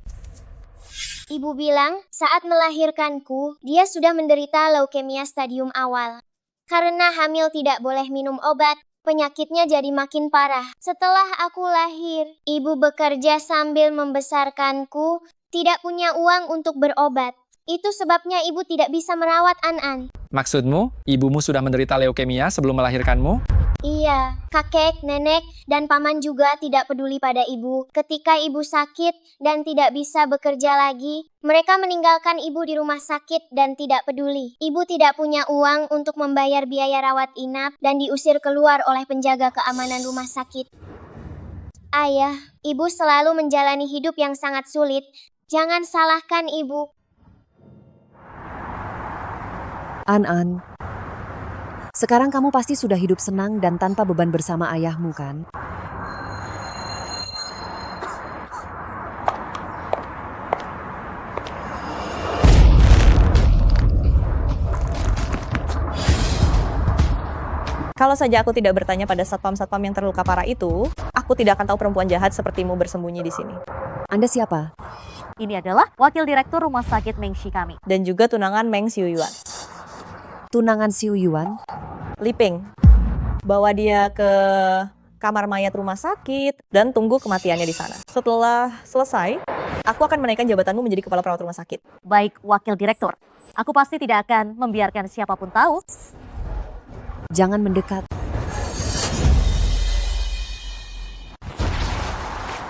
Ibu bilang, saat melahirkanku, dia sudah menderita leukemia stadium awal. Karena hamil tidak boleh minum obat, penyakitnya jadi makin parah. Setelah aku lahir, ibu bekerja sambil membesarkanku, tidak punya uang untuk berobat. Itu sebabnya ibu tidak bisa merawat An-an. Maksudmu, ibumu sudah menderita leukemia sebelum melahirkanmu? Iya, kakek, nenek, dan paman juga tidak peduli pada ibu. Ketika ibu sakit dan tidak bisa bekerja lagi, mereka meninggalkan ibu di rumah sakit dan tidak peduli. Ibu tidak punya uang untuk membayar biaya rawat inap dan diusir keluar oleh penjaga keamanan rumah sakit. Ayah, ibu selalu menjalani hidup yang sangat sulit. Jangan salahkan ibu. An-an, sekarang kamu pasti sudah hidup senang dan tanpa beban bersama ayahmu, kan? Kalau saja aku tidak bertanya pada satpam-satpam yang terluka parah itu, aku tidak akan tahu perempuan jahat sepertimu bersembunyi di sini. Anda siapa? Ini adalah Wakil Direktur Rumah Sakit Meng Shi kami. Dan juga tunangan Meng Xiuyuan. Tunangan Xiuyuan? Liping. Bawa dia ke kamar mayat rumah sakit dan tunggu kematiannya di sana. Setelah selesai, aku akan menaikkan jabatanmu menjadi kepala perawat rumah sakit. Baik, Wakil Direktur. Aku pasti tidak akan membiarkan siapapun tahu. Jangan mendekat.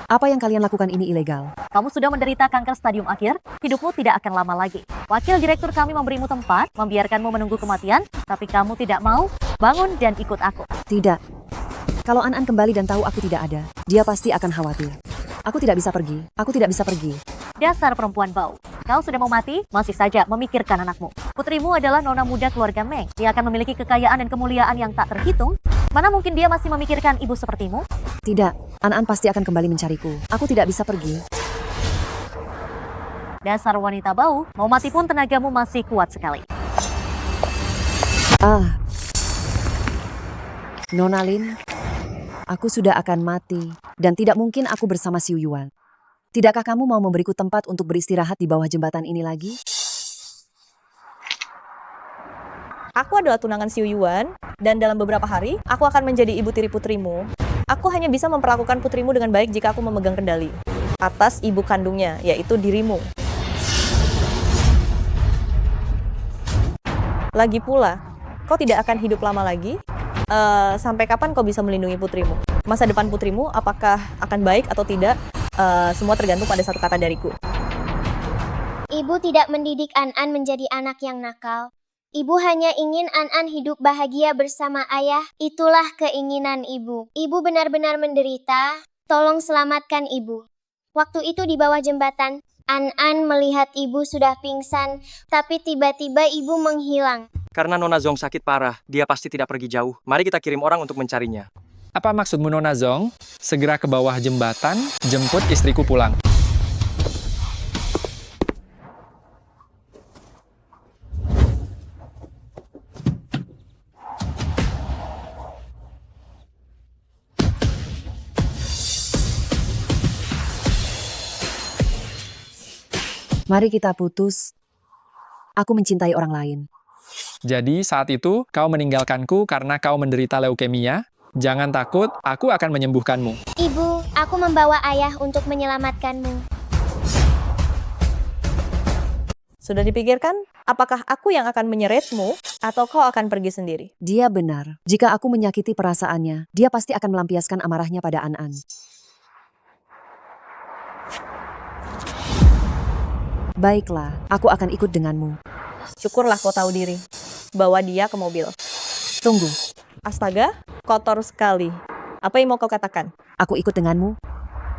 Apa yang kalian lakukan ini ilegal. Kamu sudah menderita kanker stadium akhir, hidupmu tidak akan lama lagi. Wakil Direktur kami memberimu tempat, membiarkanmu menunggu kematian, tapi kamu tidak mau, bangun dan ikut aku. Tidak. Kalau An-an kembali dan tahu aku tidak ada, dia pasti akan khawatir. Aku tidak bisa pergi. Aku tidak bisa pergi. Dasar perempuan bau. Kau sudah mau mati, masih saja memikirkan anakmu. Putrimu adalah nona muda keluarga Meng. Dia akan memiliki kekayaan dan kemuliaan yang tak terhitung. Mana mungkin dia masih memikirkan ibu sepertimu? Tidak, An-an pasti akan kembali mencariku. Aku tidak bisa pergi. Dasar wanita bau, mau mati pun tenagamu masih kuat sekali. Nona Lin, aku sudah akan mati, dan tidak mungkin aku bersama Xiuyuan. Tidakkah kamu mau memberiku tempat untuk beristirahat di bawah jembatan ini lagi? Aku adalah tunangan Xiuyuan, dan dalam beberapa hari, aku akan menjadi ibu tiri putrimu. Aku hanya bisa memperlakukan putrimu dengan baik jika aku memegang kendali atas ibu kandungnya, yaitu dirimu. Lagi pula, kau tidak akan hidup lama lagi. Sampai kapan kau bisa melindungi putrimu? Masa depan putrimu apakah akan baik atau tidak? Semua tergantung pada satu kata dariku. Ibu tidak mendidik An-an menjadi anak yang nakal. Ibu hanya ingin An-an hidup bahagia bersama ayah. Itulah keinginan ibu. Ibu benar-benar menderita. Tolong selamatkan ibu. Waktu itu di bawah jembatan, An melihat ibu sudah pingsan, tapi tiba-tiba ibu menghilang. Karena Nona Zong sakit parah, dia pasti tidak pergi jauh. Mari kita kirim orang untuk mencarinya. Apa maksudmu Nona Zong? Segera ke bawah jembatan, jemput istriku pulang. Mari kita putus. Aku mencintai orang lain. Jadi saat itu kau meninggalkanku karena kau menderita leukemia? Jangan takut, aku akan menyembuhkanmu. Ibu, aku membawa ayah untuk menyelamatkanmu. Sudah dipikirkan? Apakah aku yang akan menyeretmu atau kau akan pergi sendiri? Dia benar. Jika aku menyakiti perasaannya, dia pasti akan melampiaskan amarahnya pada An. Baiklah, aku akan ikut denganmu. Syukurlah kau tahu diri. Bawa dia ke mobil. Tunggu, Astaga, kotor sekali. Apa yang mau kau katakan? aku ikut denganmu.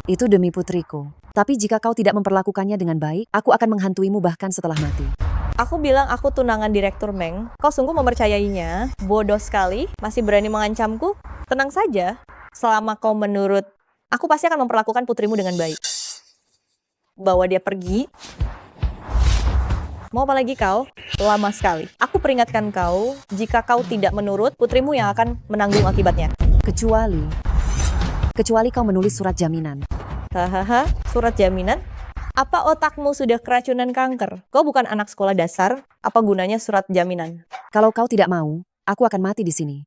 Itu demi putriku. Tapi jika kau tidak memperlakukannya dengan baik, aku akan menghantuimu bahkan setelah mati. Aku bilang aku tunangan Direktur Meng. Kau sungguh mempercayainya? Bodoh sekali, masih berani mengancamku? Tenang saja, selama kau menurut, aku pasti akan memperlakukan putrimu dengan baik. Bawa dia pergi. Mau apa lagi kau? Lama sekali. Aku peringatkan kau, jika kau tidak menurut, putrimu yang akan menanggung akibatnya. Kecuali kau menulis surat jaminan. Hahaha, surat jaminan? Apa otakmu sudah keracunan kanker? Kau bukan anak sekolah dasar, apa gunanya surat jaminan? Kalau kau tidak mau, aku akan mati di sini.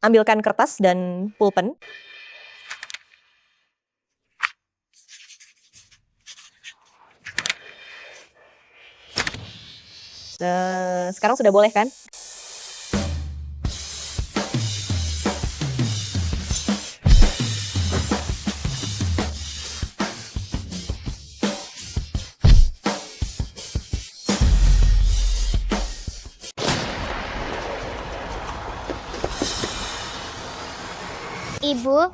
Ambilkan kertas dan pulpen. Sekarang sudah boleh kan? Ibu.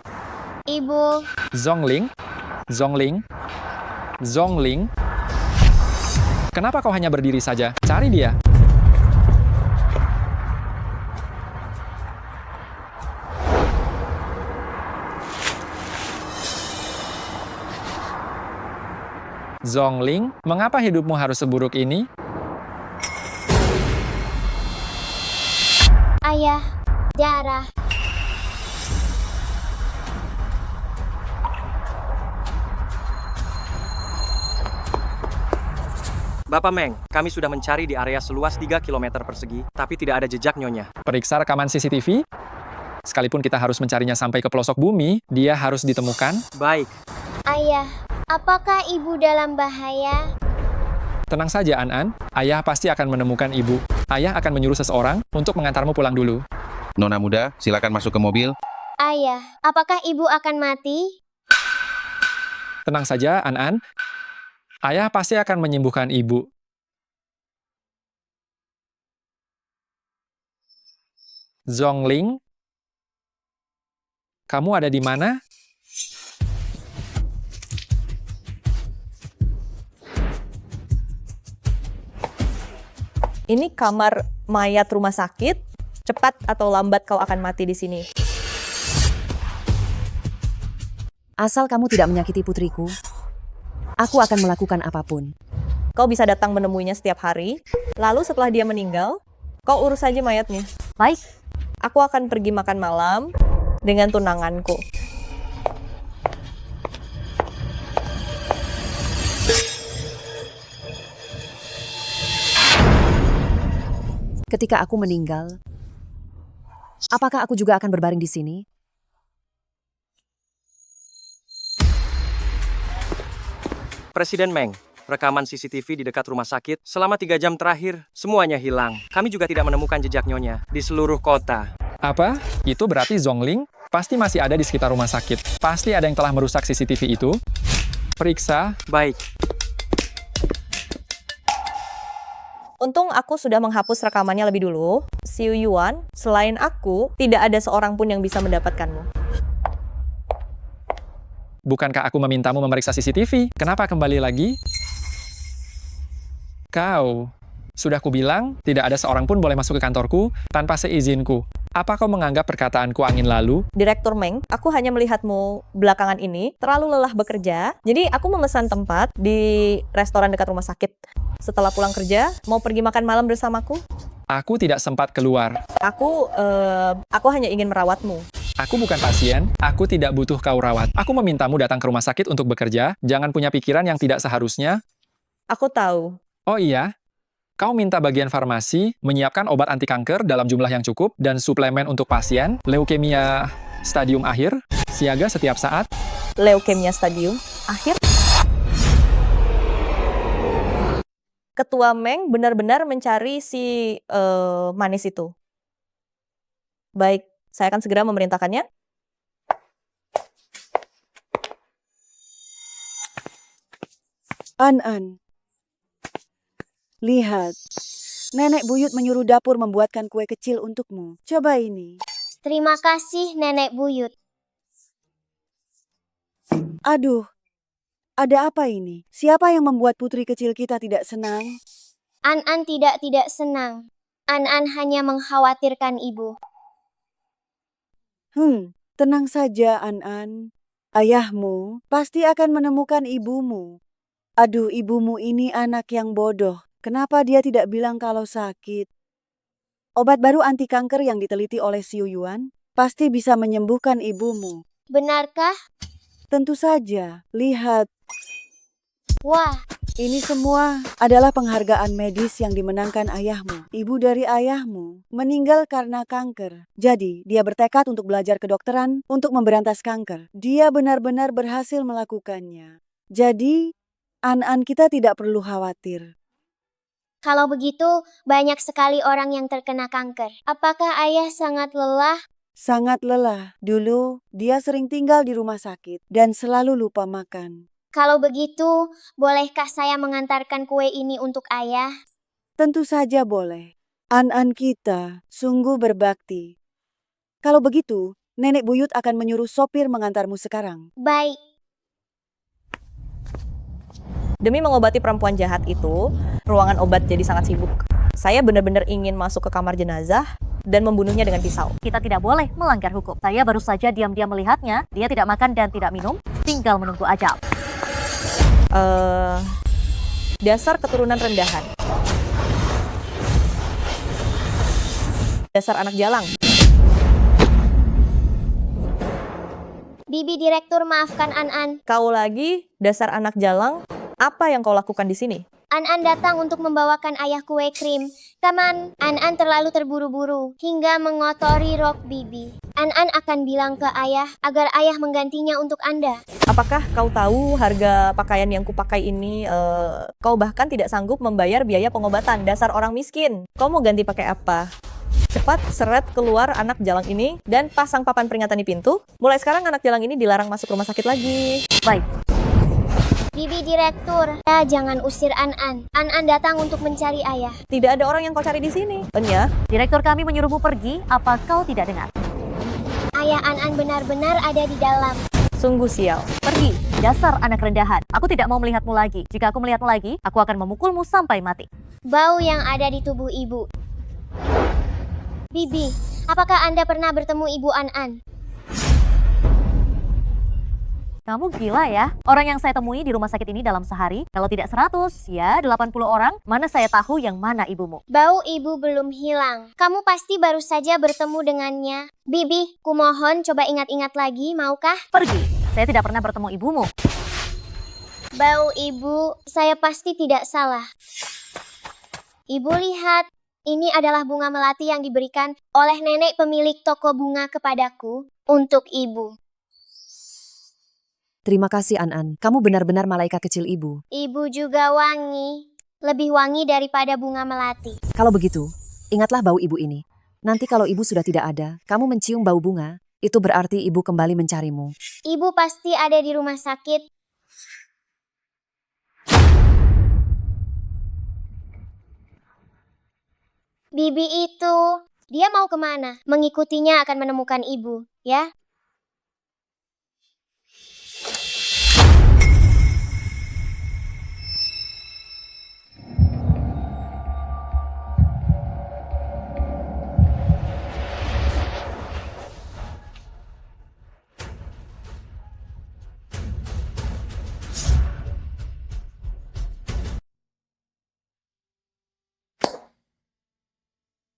Zongling? Kenapa kau hanya berdiri saja? Cari dia. Zongling, mengapa hidupmu harus seburuk ini? Ayah, darah. Bapak Meng, kami sudah mencari di area seluas 3 km persegi, tapi tidak ada jejak nyonya. Periksa rekaman CCTV. Sekalipun kita harus mencarinya sampai ke pelosok bumi, dia harus ditemukan. Baik. Ayah, apakah ibu dalam bahaya? Tenang saja, An. Ayah pasti akan menemukan ibu. Ayah akan menyuruh seseorang untuk mengantarmu pulang dulu. Nona muda, silakan masuk ke mobil. Ayah, apakah ibu akan mati? Tenang saja, An. Ayah pasti akan menyembuhkan ibu. Zongling, kamu ada di mana? Ini kamar mayat rumah sakit. Cepat atau lambat kau akan mati di sini. Asal kamu tidak menyakiti putriku, aku akan melakukan apapun. Kau bisa datang menemuinya setiap hari. Lalu setelah dia meninggal, kau urus saja mayatnya. Baik, Aku akan pergi makan malam dengan tunanganku. Ketika aku meninggal, apakah aku juga akan berbaring di sini? Presiden Meng, rekaman CCTV di dekat rumah sakit selama 3 jam terakhir, semuanya hilang. Kami juga tidak menemukan jejak nyonya di seluruh kota. Apa? Itu berarti Zongling pasti masih ada di sekitar rumah sakit. Pasti ada yang telah merusak CCTV itu. Periksa. Baik. Untung aku sudah menghapus rekamannya lebih dulu. Xiu Yuan, selain aku, tidak ada seorang pun yang bisa mendapatkanmu. Bukankah aku memintamu memeriksa CCTV? Kenapa kembali lagi? Kau, sudah kubilang, tidak ada seorang pun boleh masuk ke kantorku tanpa seizinku. Apa kau menganggap perkataanku angin lalu? Direktur Meng, aku hanya melihatmu belakangan ini terlalu lelah bekerja. Jadi aku memesan tempat di restoran dekat rumah sakit. Setelah pulang kerja, mau pergi makan malam bersamaku? Aku tidak sempat keluar. Aku hanya ingin merawatmu. Aku bukan pasien, aku tidak butuh kau rawat. Aku memintamu datang ke rumah sakit untuk bekerja, jangan punya pikiran yang tidak seharusnya. Aku tahu. Oh iya, kau minta bagian farmasi menyiapkan obat anti kanker dalam jumlah yang cukup dan suplemen untuk pasien, leukemia stadium akhir, siaga setiap saat. Leukemia stadium akhir? Ketua Meng benar-benar mencari si manis itu. Baik, saya akan segera memerintahkannya. An-an. Lihat. Nenek buyut menyuruh dapur membuatkan kue kecil untukmu. Coba ini. Terima kasih, Nenek Buyut. Aduh. Ada apa ini? Siapa yang membuat putri kecil kita tidak senang? An-an tidak senang. An-an hanya mengkhawatirkan ibu. Tenang saja, An-an. Ayahmu pasti akan menemukan ibumu. Aduh, ibumu ini anak yang bodoh. Kenapa dia tidak bilang kalau sakit? Obat baru anti kanker yang diteliti oleh Xiu Yuan pasti bisa menyembuhkan ibumu. Benarkah? Tentu saja. Lihat. Wah, ini semua adalah penghargaan medis yang dimenangkan ayahmu. Ibu dari ayahmu meninggal karena kanker. Jadi, dia bertekad untuk belajar kedokteran untuk memberantas kanker. Dia benar-benar berhasil melakukannya. Jadi, An-an kita tidak perlu khawatir. kalau begitu, banyak sekali orang yang terkena kanker. Apakah ayah sangat lelah? Sangat lelah. Dulu, dia sering tinggal di rumah sakit dan selalu lupa makan. Kalau begitu, bolehkah saya mengantarkan kue ini untuk ayah? Tentu saja boleh. An-an kita sungguh berbakti. Kalau begitu, Nenek Buyut akan menyuruh sopir mengantarmu sekarang. Baik. Demi mengobati perempuan jahat itu, ruangan obat jadi sangat sibuk. Saya benar-benar ingin masuk ke kamar jenazah dan membunuhnya dengan pisau. Kita tidak boleh melanggar hukum. Saya baru saja diam-diam melihatnya. Dia tidak makan dan tidak minum, tinggal menunggu ajal. Dasar keturunan rendahan. Dasar anak jalang. Bibi Direktur, maafkan An-an. Kau lagi, dasar anak jalang. Apa yang kau lakukan di sini? An-an datang untuk membawakan ayah kue krim. Kaman, An-an terlalu terburu-buru hingga mengotori rok Bibi. An-an akan bilang ke ayah agar ayah menggantinya untuk Anda. Apakah kau tahu harga pakaian yang kupakai ini? Kau bahkan tidak sanggup membayar biaya pengobatan. Dasar orang miskin. Kau mau ganti pakai apa? Cepat seret keluar anak jalang ini dan pasang papan peringatan di pintu. Mulai sekarang anak jalang ini dilarang masuk rumah sakit lagi. Baik. Bibi Direktur, jangan usir An-an. An-an datang untuk mencari ayah. Tidak ada orang yang kau cari di sini. Enya, Direktur kami menyuruhmu pergi, apa kau tidak dengar? Ayah An-an benar-benar ada di dalam. sungguh sial. Pergi, dasar anak rendahan. Aku tidak mau melihatmu lagi. Jika aku melihatmu lagi, aku akan memukulmu sampai mati. Bau yang ada di tubuh ibu. Bibi, apakah Anda pernah bertemu Ibu An-an? Kamu gila ya? Orang yang saya temui di rumah sakit ini dalam sehari, kalau tidak 100, ya 80 orang, mana saya tahu yang mana ibumu. Bau ibu belum hilang. Kamu pasti baru saja bertemu dengannya. Bibi, kumohon coba ingat-ingat lagi, maukah? Pergi, saya tidak pernah bertemu ibumu. Bau ibu, saya pasti tidak salah. Ibu lihat, ini adalah bunga melati yang diberikan oleh nenek pemilik toko bunga kepadaku untuk ibu. Terima kasih An-an, kamu benar-benar malaikat kecil ibu. Ibu juga wangi, lebih wangi daripada bunga melati. Kalau begitu, ingatlah bau ibu ini. Nanti kalau ibu sudah tidak ada, kamu mencium bau bunga, itu berarti ibu kembali mencarimu. Ibu pasti ada di rumah sakit. Bibi itu, dia mau kemana? Mengikutinya akan menemukan ibu, ya?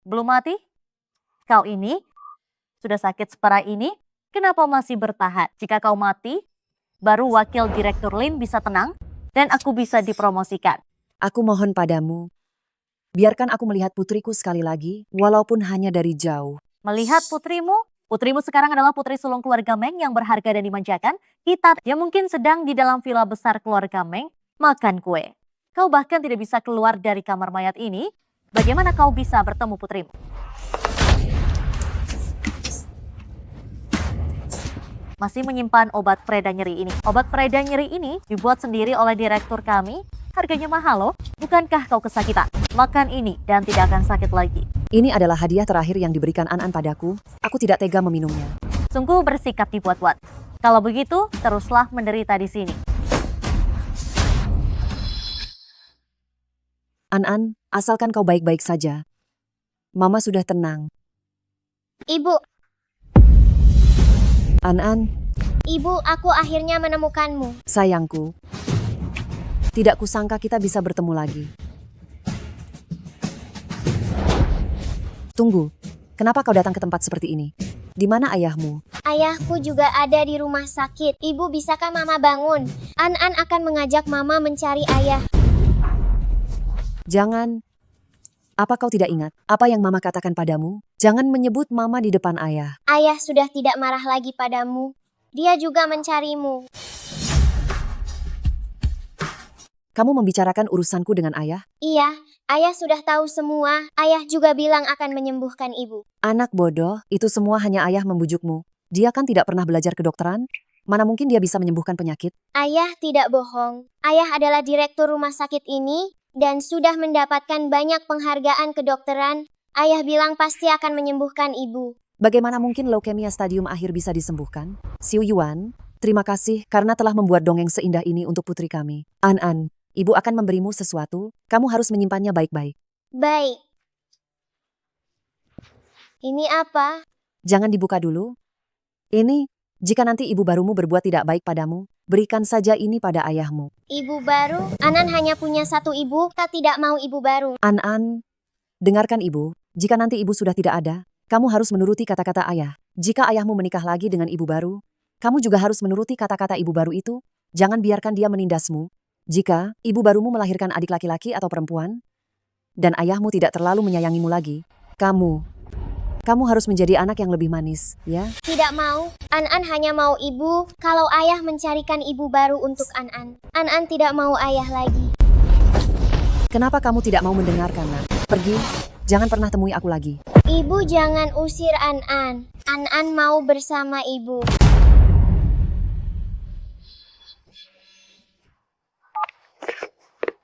Belum mati? Kau ini sudah sakit separah ini, kenapa masih bertahan? Jika kau mati, baru wakil direktur Lin bisa tenang dan aku bisa dipromosikan. Aku mohon padamu, biarkan aku melihat putriku sekali lagi, walaupun hanya dari jauh. Melihat putrimu? Putrimu sekarang adalah putri sulung keluarga Meng yang berharga dan dimanjakan. Kita yang mungkin sedang di dalam villa besar keluarga Meng makan kue. Kau bahkan tidak bisa keluar dari kamar mayat ini. Bagaimana kau bisa bertemu putrimu? Masih menyimpan obat pereda nyeri ini. Obat pereda nyeri ini dibuat sendiri oleh direktur kami. Harganya mahal loh. Bukankah kau kesakitan? Makan ini dan tidak akan sakit lagi. Ini adalah hadiah terakhir yang diberikan An-An padaku. Aku tidak tega meminumnya. Sungguh bersikap dibuat-buat. Kalau begitu, teruslah menderita di sini. An-An, asalkan kau baik-baik saja. Mama sudah tenang. Ibu, An-An, Ibu, aku akhirnya menemukanmu. sayangku. Tidak kusangka kita bisa bertemu lagi. Tunggu, kenapa kau datang ke tempat seperti ini? Di mana ayahmu? Ayahku juga ada di rumah sakit. Ibu, bisakah Mama bangun? An-An akan mengajak Mama mencari ayah. Jangan. Apa kau tidak ingat apa yang Mama katakan padamu? Jangan menyebut Mama di depan ayah. Ayah sudah tidak marah lagi padamu. Dia juga mencarimu. Kamu membicarakan urusanku dengan ayah? Iya, ayah sudah tahu semua. Ayah juga bilang akan menyembuhkan ibu. Anak bodoh, itu semua hanya ayah membujukmu. Dia kan tidak pernah belajar kedokteran. Mana mungkin dia bisa menyembuhkan penyakit? Ayah tidak bohong. Ayah adalah direktur rumah sakit ini dan sudah mendapatkan banyak penghargaan kedokteran. Ayah bilang pasti akan menyembuhkan ibu. Bagaimana mungkin leukemia stadium akhir bisa disembuhkan? Xiu Yuan, terima kasih karena telah membuat dongeng seindah ini untuk putri kami. An-An, ibu akan memberimu sesuatu. Kamu harus menyimpannya baik-baik. Baik. Ini apa? Jangan dibuka dulu. Ini, jika nanti ibu barumu berbuat tidak baik padamu, berikan saja ini pada ayahmu. Ibu baru? An-An hanya punya satu ibu. Kita tidak mau ibu baru. An-An, dengarkan ibu. Jika nanti ibu sudah tidak ada, kamu harus menuruti kata-kata ayah. Jika ayahmu menikah lagi dengan ibu baru, kamu juga harus menuruti kata-kata ibu baru itu. Jangan biarkan dia menindasmu. Jika ibu barumu melahirkan adik laki-laki atau perempuan, dan ayahmu tidak terlalu menyayangimu lagi, kamu harus menjadi anak yang lebih manis, ya? Tidak mau. An-An hanya mau ibu. Kalau ayah mencarikan ibu baru untuk An-An. An-An tidak mau ayah lagi. Kenapa kamu tidak mau mendengarkan, nak? Pergi, jangan pernah temui aku lagi. Ibu jangan usir An-An. An-An mau bersama ibu.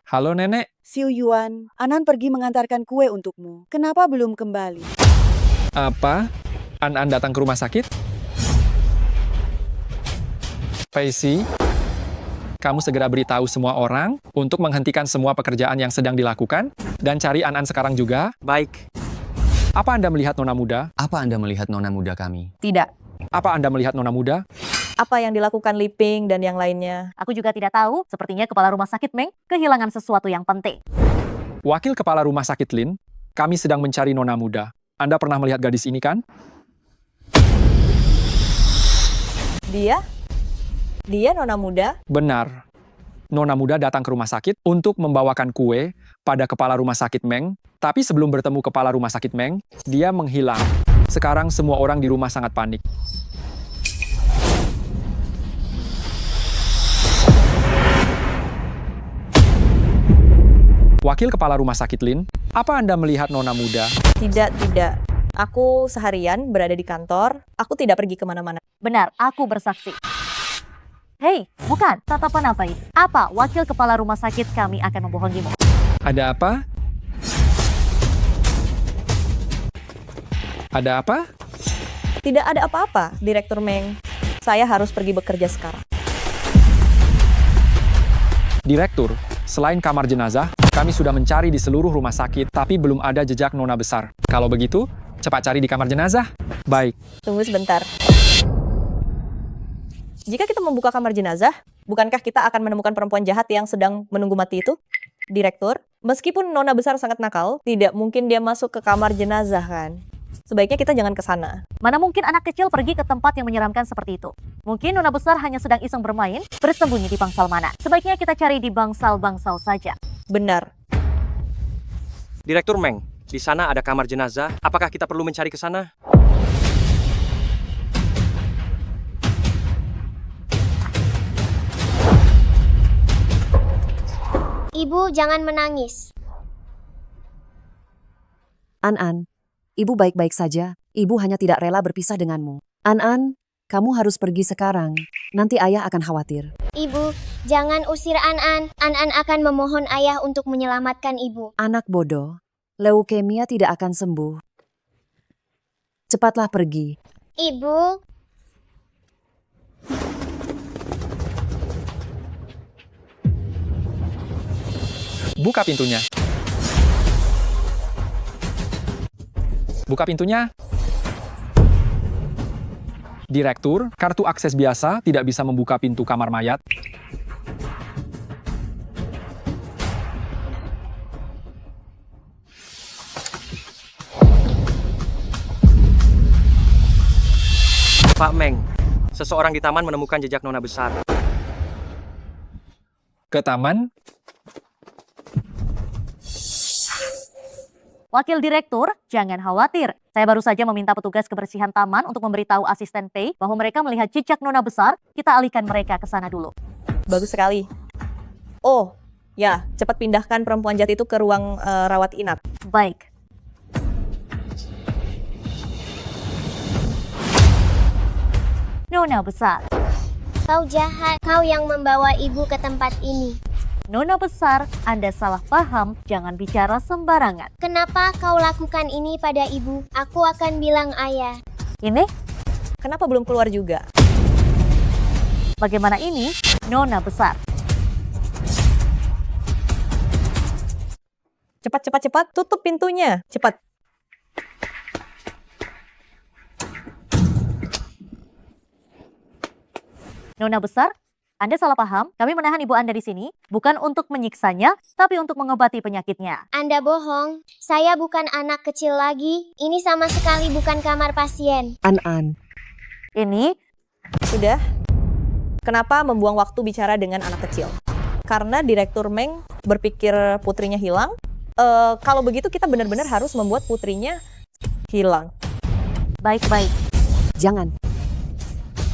Halo nenek, Xiu Yuan, An-An pergi mengantarkan kue untukmu. Kenapa belum kembali? apa? An-An datang ke rumah sakit? Pacey, kamu segera beritahu semua orang untuk menghentikan semua pekerjaan yang sedang dilakukan dan cari An-An sekarang juga. Baik. Apa Anda melihat nona muda? Apa Anda melihat nona muda kami? Tidak. Apa Anda melihat nona muda? Apa yang dilakukan Liping dan yang lainnya? Aku juga tidak tahu. Sepertinya kepala rumah sakit Meng kehilangan sesuatu yang penting. Wakil kepala rumah sakit Lin, kami sedang mencari nona muda. Anda pernah melihat gadis ini kan? Dia nona muda? Benar. Nona muda datang ke rumah sakit untuk membawakan kue pada kepala rumah sakit Meng. Tapi sebelum bertemu kepala rumah sakit Meng, dia menghilang. Sekarang semua orang di rumah sangat panik. Wakil kepala rumah sakit Lin, apa Anda melihat nona muda? Tidak. Aku seharian berada di kantor. Aku tidak pergi kemana-mana. Benar, aku bersaksi. Hei, bukan. Tatapan apa itu? Apa wakil kepala rumah sakit kami akan membohongimu? Ada apa? Ada apa? Tidak ada apa-apa, Direktur Meng. Saya harus pergi bekerja sekarang. Direktur, selain kamar jenazah, kami sudah mencari di seluruh rumah sakit, tapi belum ada jejak nona besar. Kalau begitu, cepat cari di kamar jenazah. Baik. Tunggu sebentar. Jika kita membuka kamar jenazah, bukankah kita akan menemukan perempuan jahat yang sedang menunggu mati itu? Direktur, Meskipun Nona besar sangat nakal, tidak mungkin dia masuk ke kamar jenazah kan? Sebaiknya kita jangan ke sana. Mana mungkin anak kecil pergi ke tempat yang menyeramkan seperti itu? Mungkin Nona besar hanya sedang iseng bermain, bersembunyi di bangsal mana. Sebaiknya kita cari di bangsal-bangsal saja. Benar. Direktur Meng, di sana ada kamar jenazah. Apakah kita perlu mencari ke sana? Ibu, jangan menangis. An-An, ibu baik-baik saja. Ibu hanya tidak rela berpisah denganmu. An-An, kamu harus pergi sekarang. Nanti ayah akan khawatir. Ibu, jangan usir An-An. An-An akan memohon ayah untuk menyelamatkan ibu. Anak bodoh, leukemia tidak akan sembuh. Cepatlah pergi. Ibu, Buka pintunya. Buka pintunya. Direktur, kartu akses biasa tidak bisa membuka pintu kamar mayat. Pak Meng, seseorang di taman menemukan jejak Nona besar. Ke taman, Wakil Direktur, jangan khawatir. Saya baru saja meminta petugas kebersihan taman untuk memberitahu asisten Pei bahwa mereka melihat jejak Nona besar. Kita alihkan mereka ke sana dulu. Bagus sekali. Oh, ya, cepat pindahkan perempuan jahat itu ke ruang rawat inap. Baik. Nona besar. kau jahat. Kau yang membawa ibu ke tempat ini. Nona besar, Anda salah paham, jangan bicara sembarangan. Kenapa kau lakukan ini pada ibu? Aku akan bilang ayah. Ini? Kenapa belum keluar juga? Bagaimana ini? Nona besar. Cepat, tutup pintunya. Cepat. Nona besar, Anda salah paham. Kami menahan ibu Anda di sini bukan untuk menyiksanya, tapi untuk mengobati penyakitnya. Anda bohong. Saya bukan anak kecil lagi. Ini sama sekali bukan kamar pasien. An-An. Ini sudah. Kenapa membuang waktu bicara dengan anak kecil? Karena Direktur Meng berpikir putrinya hilang. Kalau begitu kita benar-benar harus membuat putrinya hilang. Baik-baik. Jangan.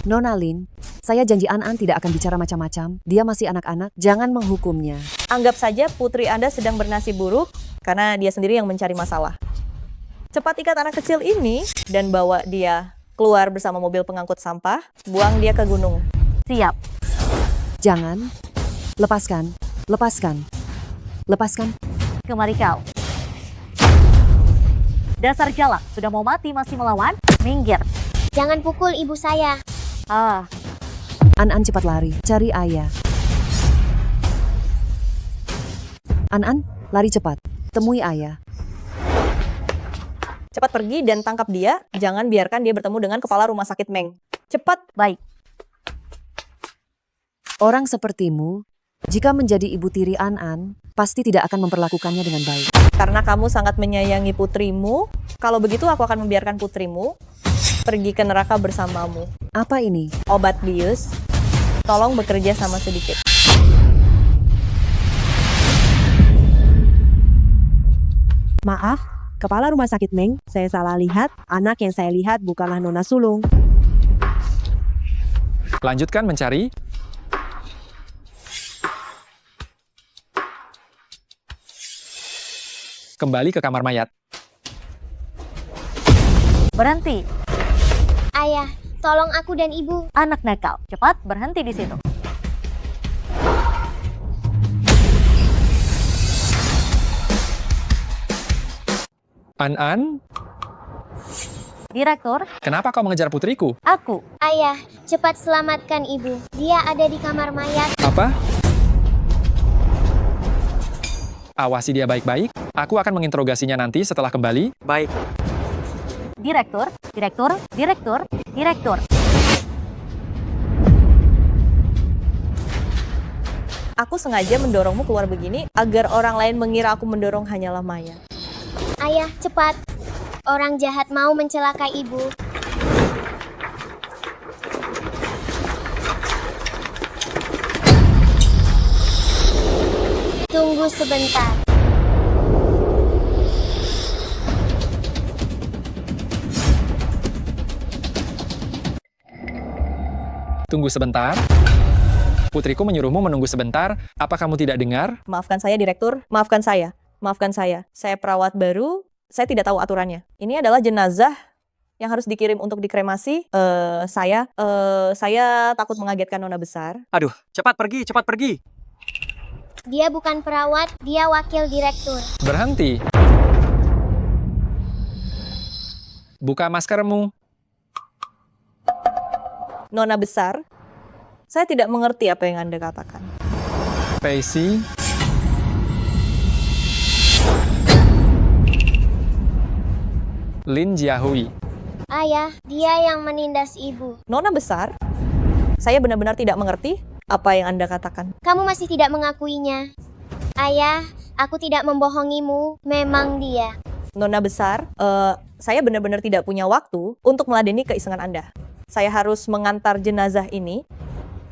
Nona Lin, saya janji An-An tidak akan bicara macam-macam. Dia masih anak-anak, jangan menghukumnya. Anggap saja putri Anda sedang bernasib buruk karena dia sendiri yang mencari masalah. Cepat ikat anak kecil ini dan bawa dia keluar bersama mobil pengangkut sampah. Buang dia ke gunung. Siap. Jangan. Lepaskan. Lepaskan. Lepaskan. Kemari kau. Dasar jalak, sudah mau mati masih melawan? Minggir. Jangan pukul ibu saya. An-An cepat lari, cari ayah. An-An, lari cepat, temui ayah. Cepat pergi dan tangkap dia. Jangan biarkan dia bertemu dengan kepala rumah sakit Meng. Cepat. Baik. Orang sepertimu, jika menjadi ibu tiri An-An, pasti tidak akan memperlakukannya dengan baik. Karena kamu sangat menyayangi putrimu, kalau begitu aku akan membiarkan putrimu pergi ke neraka bersamamu. Apa ini? Obat bius. Tolong bekerja sama sedikit. Maaf, kepala rumah sakit Meng, saya salah lihat. Anak yang saya lihat bukanlah Nona Sulung. Lanjutkan mencari. Kembali ke kamar mayat. Berhenti. Ayah, tolong aku dan ibu. Anak nakal, cepat berhenti di situ. An-An, Direktur, kenapa kau mengejar putriku? aku. Ayah, cepat selamatkan ibu. Dia ada di kamar mayat. Apa? Awasi dia baik-baik. Aku akan menginterogasinya nanti setelah kembali. Baik. Direktur, direktur, direktur, direktur. Aku sengaja mendorongmu keluar begini agar orang lain mengira aku mendorong hanyalah Maya. Ayah, cepat. Orang jahat mau mencelakai ibu. Tunggu sebentar. Tunggu sebentar. Putriku menyuruhmu menunggu sebentar. Apa kamu tidak dengar? Maafkan saya, Direktur. Maafkan saya. Maafkan saya. Saya perawat baru. Saya tidak tahu aturannya. Ini adalah jenazah yang harus dikirim untuk dikremasi. Saya takut mengagetkan Nona besar. Aduh, cepat pergi, cepat pergi. Dia bukan perawat, dia wakil direktur. Berhenti. Buka maskermu. Nona besar, saya tidak mengerti apa yang Anda katakan. Pacey. Lin Jiahui. Ayah, dia yang menindas ibu. Nona besar, saya benar-benar tidak mengerti apa yang Anda katakan. Kamu masih tidak mengakuinya. Ayah, aku tidak membohongimu. Memang dia. Nona besar, saya benar-benar tidak punya waktu untuk meladeni keisengan Anda. Saya harus mengantar jenazah ini.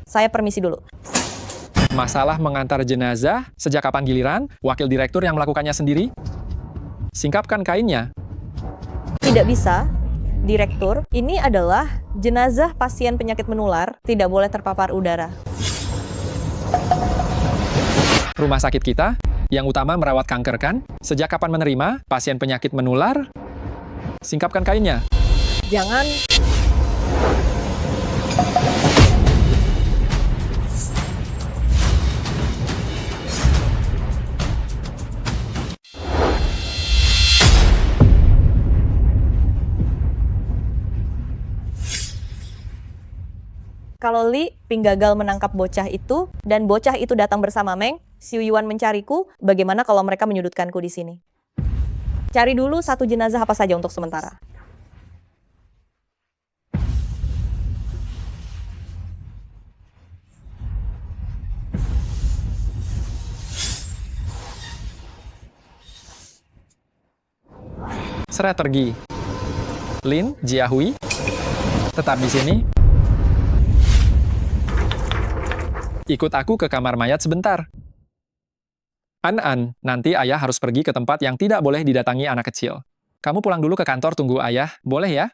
Saya permisi dulu. Masalah mengantar jenazah, sejak kapan giliran? Wakil direktur yang melakukannya sendiri? Singkapkan kainnya. Tidak bisa, Direktur. Ini adalah jenazah pasien penyakit menular, tidak boleh terpapar udara. Rumah sakit kita, yang utama merawat kanker kan? Sejak kapan menerima pasien penyakit menular? Singkapkan kainnya. Jangan. Kalau Li Ping gagal menangkap bocah itu, dan bocah itu datang bersama Meng, Xiu Yuan mencariku, bagaimana kalau mereka menyudutkanku di sini? Cari dulu satu jenazah apa saja untuk sementara. Seret pergi. Lin Jiahui, tetap di sini. Ikut aku ke kamar mayat sebentar. An, nanti ayah harus pergi ke tempat yang tidak boleh didatangi anak kecil. Kamu pulang dulu ke kantor tunggu ayah, boleh ya?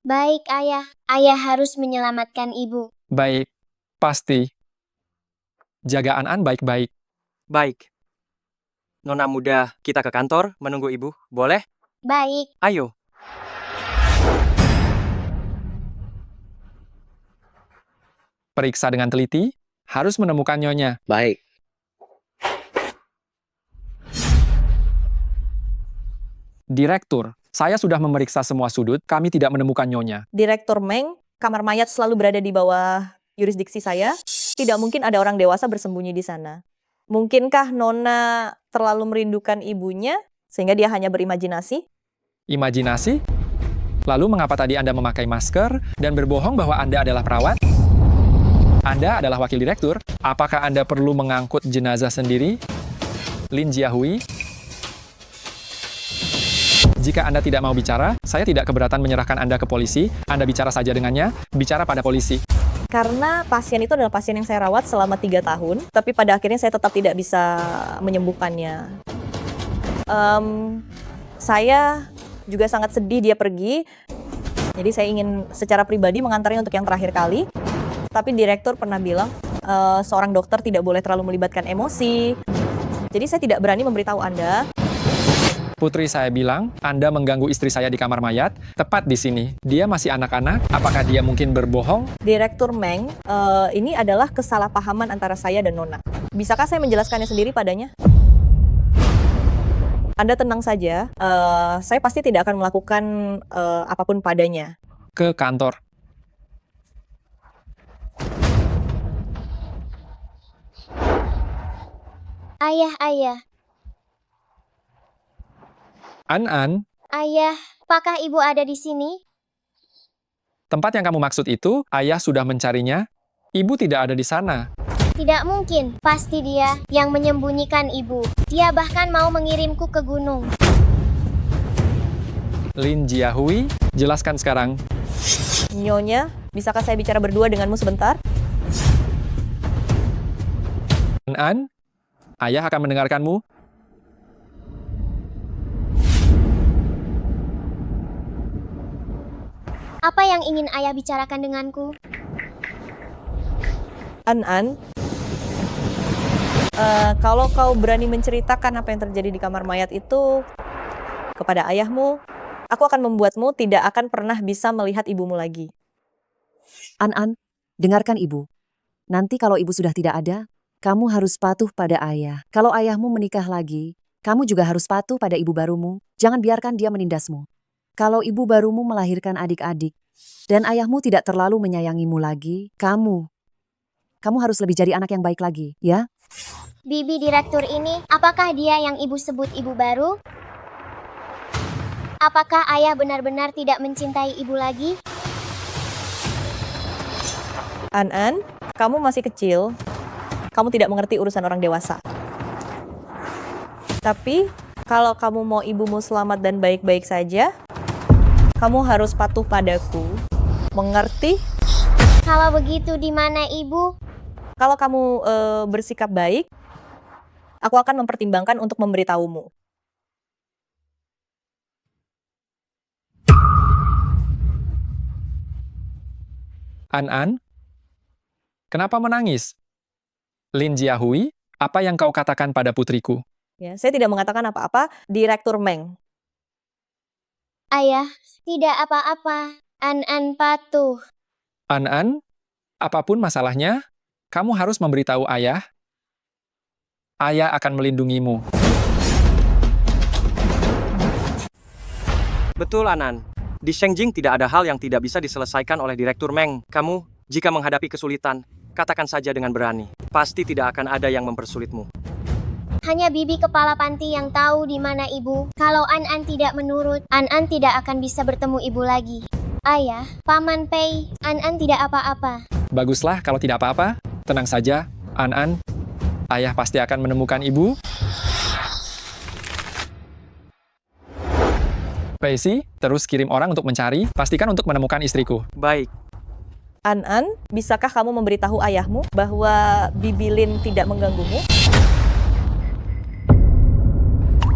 Baik, ayah. Ayah harus menyelamatkan ibu. Baik, pasti. Jaga An baik-baik. Baik. Nona muda, kita ke kantor menunggu ibu, boleh? Baik. Ayo. Periksa dengan teliti, harus menemukan nyonya. Baik. Direktur, saya sudah memeriksa semua sudut, kami tidak menemukan nyonya. Direktur Meng, kamar mayat selalu berada di bawah yurisdiksi saya. Tidak mungkin ada orang dewasa bersembunyi di sana. Mungkinkah Nona terlalu merindukan ibunya, sehingga dia hanya berimajinasi? Imajinasi? Lalu mengapa tadi Anda memakai masker dan berbohong bahwa Anda adalah perawat? Anda adalah wakil direktur. Apakah Anda perlu mengangkut jenazah sendiri? Lin Jiahui? Jika Anda tidak mau bicara, saya tidak keberatan menyerahkan Anda ke polisi. Anda bicara saja dengannya, bicara pada polisi. Karena pasien itu adalah pasien yang saya rawat selama 3 tahun, tapi pada akhirnya saya tetap tidak bisa menyembuhkannya. Saya juga sangat sedih dia pergi, jadi saya ingin secara pribadi mengantarnya untuk yang terakhir kali. Tapi direktur pernah bilang, seorang dokter tidak boleh terlalu melibatkan emosi. Jadi saya tidak berani memberitahu Anda. Putri saya bilang, Anda mengganggu istri saya di kamar mayat, tepat di sini. Dia masih anak-anak, apakah dia mungkin berbohong? Direktur Meng, ini adalah kesalahpahaman antara saya dan Nona. Bisakah saya menjelaskannya sendiri padanya? Anda tenang saja, saya pasti tidak akan melakukan apapun padanya. Ke kantor. Ayah. An, Ayah, apakah ibu ada di sini? tempat yang kamu maksud itu, ayah sudah mencarinya. Ibu tidak ada di sana. Tidak mungkin, pasti dia yang menyembunyikan ibu. Dia bahkan mau mengirimku ke gunung. Lin Jiahui, jelaskan sekarang. Nyonya, bisakah saya bicara berdua denganmu sebentar? An, ayah akan mendengarkanmu. Apa yang ingin ayah bicarakan denganku? An, kalau kau berani menceritakan apa yang terjadi di kamar mayat itu kepada ayahmu, aku akan membuatmu tidak akan pernah bisa melihat ibumu lagi. An, dengarkan ibu. Nanti kalau ibu sudah tidak ada, kamu harus patuh pada ayah. Kalau ayahmu menikah lagi, kamu juga harus patuh pada ibu barumu. Jangan biarkan dia menindasmu. Kalau ibu barumu melahirkan adik-adik, dan ayahmu tidak terlalu menyayangimu lagi, kamu harus lebih jadi anak yang baik lagi, ya? Bibi direktur ini, apakah dia yang ibu sebut ibu baru? Apakah ayah benar-benar tidak mencintai ibu lagi? An, kamu masih kecil. Kamu tidak mengerti urusan orang dewasa. Tapi, kalau kamu mau ibumu selamat dan baik-baik saja, kamu harus patuh padaku. Mengerti? Kalau begitu di mana ibu? Kalau kamu bersikap baik, aku akan mempertimbangkan untuk memberitahumu. An, kenapa menangis? Lin Jiahui, apa yang kau katakan pada putriku? Ya, saya tidak mengatakan apa-apa, Direktur Meng. Ayah, tidak apa-apa. An patuh. An, apapun masalahnya, kamu harus memberitahu ayah. Ayah akan melindungimu. Betul, Anan. Di Shengjing tidak ada hal yang tidak bisa diselesaikan oleh Direktur Meng. Kamu, jika menghadapi kesulitan, katakan saja dengan berani. Pasti tidak akan ada yang mempersulitmu. Hanya bibi kepala panti yang tahu di mana ibu. Kalau An tidak menurut, An tidak akan bisa bertemu ibu lagi. Ayah, Paman Pei, An tidak apa-apa. Baguslah kalau tidak apa-apa. Tenang saja, An. Ayah pasti akan menemukan ibu. Pei, terus kirim orang untuk mencari, pastikan untuk menemukan istriku. Baik. An, bisakah kamu memberitahu ayahmu bahwa Bibi Lin tidak mengganggumu?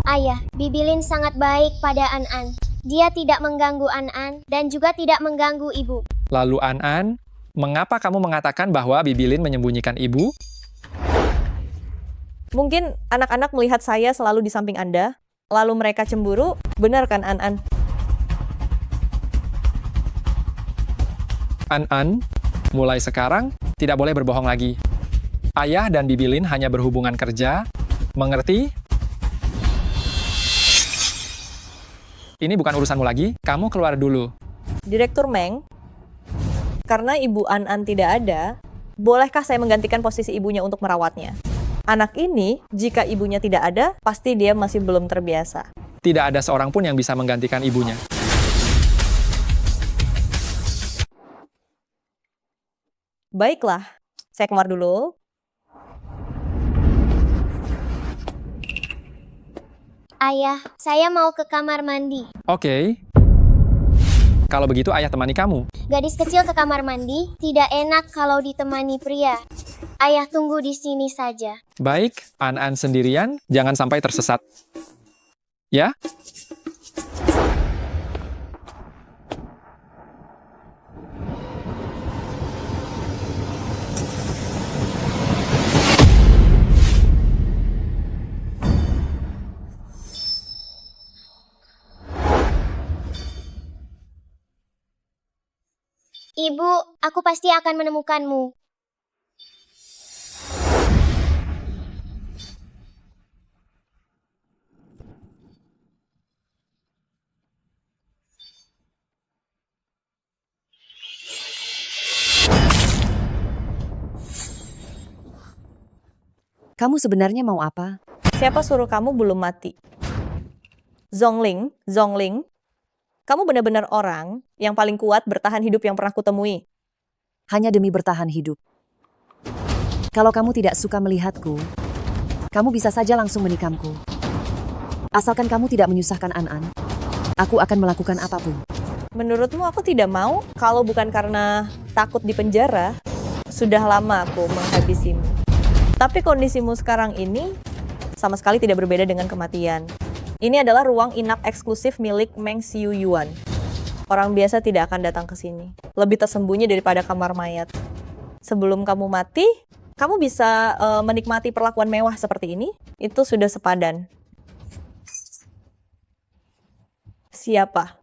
Ayah, Bibi Lin sangat baik pada An. Dia tidak mengganggu An dan juga tidak mengganggu ibu. Lalu An, mengapa kamu mengatakan bahwa Bibi Lin menyembunyikan ibu? Mungkin anak-anak melihat saya selalu di samping Anda, lalu mereka cemburu. Benar kan, An? An, mulai sekarang tidak boleh berbohong lagi. Ayah dan Bibi Lin hanya berhubungan kerja, mengerti? Ini bukan urusanmu lagi, kamu keluar dulu. Direktur Meng, karena ibu An tidak ada, bolehkah saya menggantikan posisi ibunya untuk merawatnya? Anak ini, jika ibunya tidak ada, pasti dia masih belum terbiasa. Tidak ada seorang pun yang bisa menggantikan ibunya. Baiklah, saya keluar dulu. Ayah, saya mau ke kamar mandi. Oke. Kalau begitu ayah temani kamu. Gadis kecil ke kamar mandi, tidak enak kalau ditemani pria. Ayah tunggu di sini saja. Baik, An sendirian, jangan sampai tersesat. Ya? Ibu, aku pasti akan menemukanmu. Kamu sebenarnya mau apa? Siapa suruh kamu belum mati? Zongling, kamu benar-benar orang yang paling kuat bertahan hidup yang pernah kutemui. Hanya demi bertahan hidup. Kalau kamu tidak suka melihatku, kamu bisa saja langsung menikamku. Asalkan kamu tidak menyusahkan An-An, aku akan melakukan apapun. Menurutmu aku tidak mau? Kalau bukan karena takut di penjara, sudah lama aku menghabisimu. Tapi kondisimu sekarang ini sama sekali tidak berbeda dengan kematian. Ini adalah ruang inap eksklusif milik Meng Xiu Yuan. Orang biasa tidak akan datang ke sini. Lebih tersembunyi daripada kamar mayat. Sebelum kamu mati, kamu bisa menikmati perlakuan mewah seperti ini. Itu sudah sepadan. Siapa?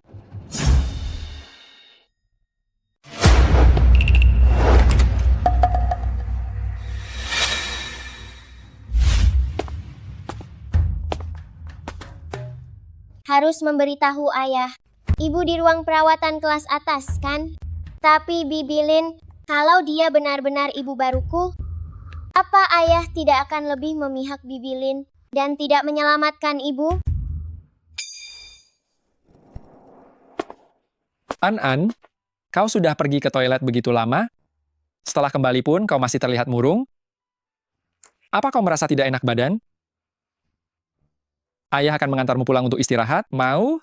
Harus memberitahu ayah. Ibu di ruang perawatan kelas atas, kan? Tapi Bibi Lin, kalau dia benar-benar ibu baruku, apa ayah tidak akan lebih memihak Bibi Lin dan tidak menyelamatkan ibu? An-An, kau sudah pergi ke toilet begitu lama? Setelah kembali pun kau masih terlihat murung? Apa kau merasa tidak enak badan? Ayah akan mengantarmu pulang untuk istirahat. Mau?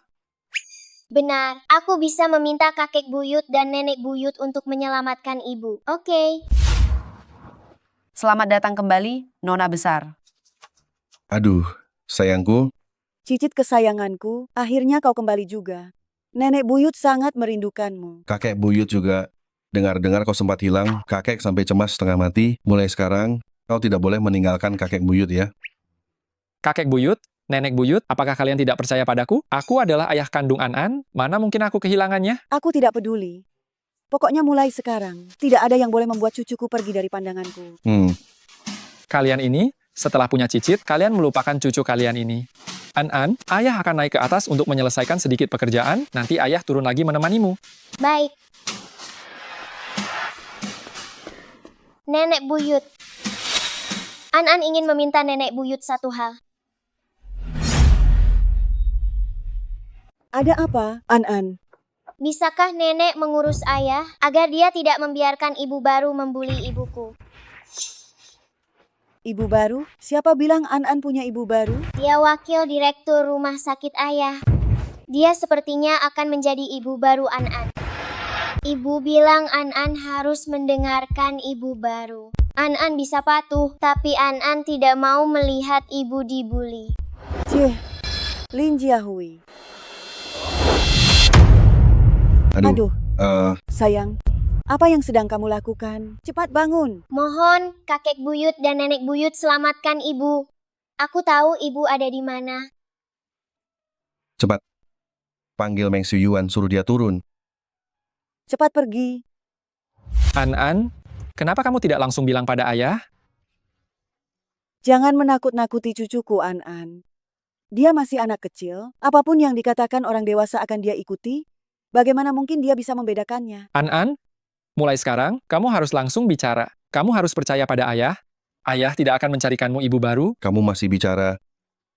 Benar, aku bisa meminta kakek buyut dan nenek buyut untuk menyelamatkan ibu. Oke. Selamat datang kembali, Nona Besar. Aduh, sayangku, Cicit kesayanganku, akhirnya kau kembali juga. Nenek buyut sangat merindukanmu. kakek buyut juga. Dengar-dengar kau sempat hilang, kakek sampai cemas setengah mati. Mulai sekarang, kau tidak boleh meninggalkan kakek buyut ya. Kakek buyut? Nenek buyut? Apakah kalian tidak percaya padaku? Aku adalah ayah kandung An-An. Mana mungkin aku kehilangannya? Aku tidak peduli. Pokoknya mulai sekarang, tidak ada yang boleh membuat cucuku pergi dari pandanganku. Kalian ini, setelah punya cicit, kalian melupakan cucu kalian ini. An-An, ayah akan naik ke atas untuk menyelesaikan sedikit pekerjaan. Nanti ayah turun lagi menemanimu. Baik. Nenek buyut. An-An ingin meminta nenek buyut satu hal. Ada apa, An-An? Bisakah nenek mengurus ayah agar dia tidak membiarkan ibu baru membuli ibuku? Ibu baru? Siapa bilang An-An punya ibu baru? Dia wakil direktur rumah sakit ayah. Dia sepertinya akan menjadi ibu baru An-An. Ibu bilang An-An harus mendengarkan ibu baru. An-An bisa patuh, tapi An-An tidak mau melihat ibu dibuli. Cih, Lin Jiahui. Aduh, Sayang, apa yang sedang kamu lakukan? Cepat bangun. Mohon, kakek buyut dan nenek buyut selamatkan ibu. Aku tahu ibu ada di mana. cepat. Panggil Meng Xiu Yuan, suruh dia turun. Cepat pergi. An-An, kenapa kamu tidak langsung bilang pada ayah? Jangan menakut-nakuti cucuku, An-An. Dia masih anak kecil. Apapun yang dikatakan orang dewasa akan dia ikuti. Bagaimana mungkin dia bisa membedakannya? An-An, mulai sekarang, kamu harus langsung bicara. Kamu harus percaya pada ayah. Ayah tidak akan mencarikanmu ibu baru. Kamu masih bicara.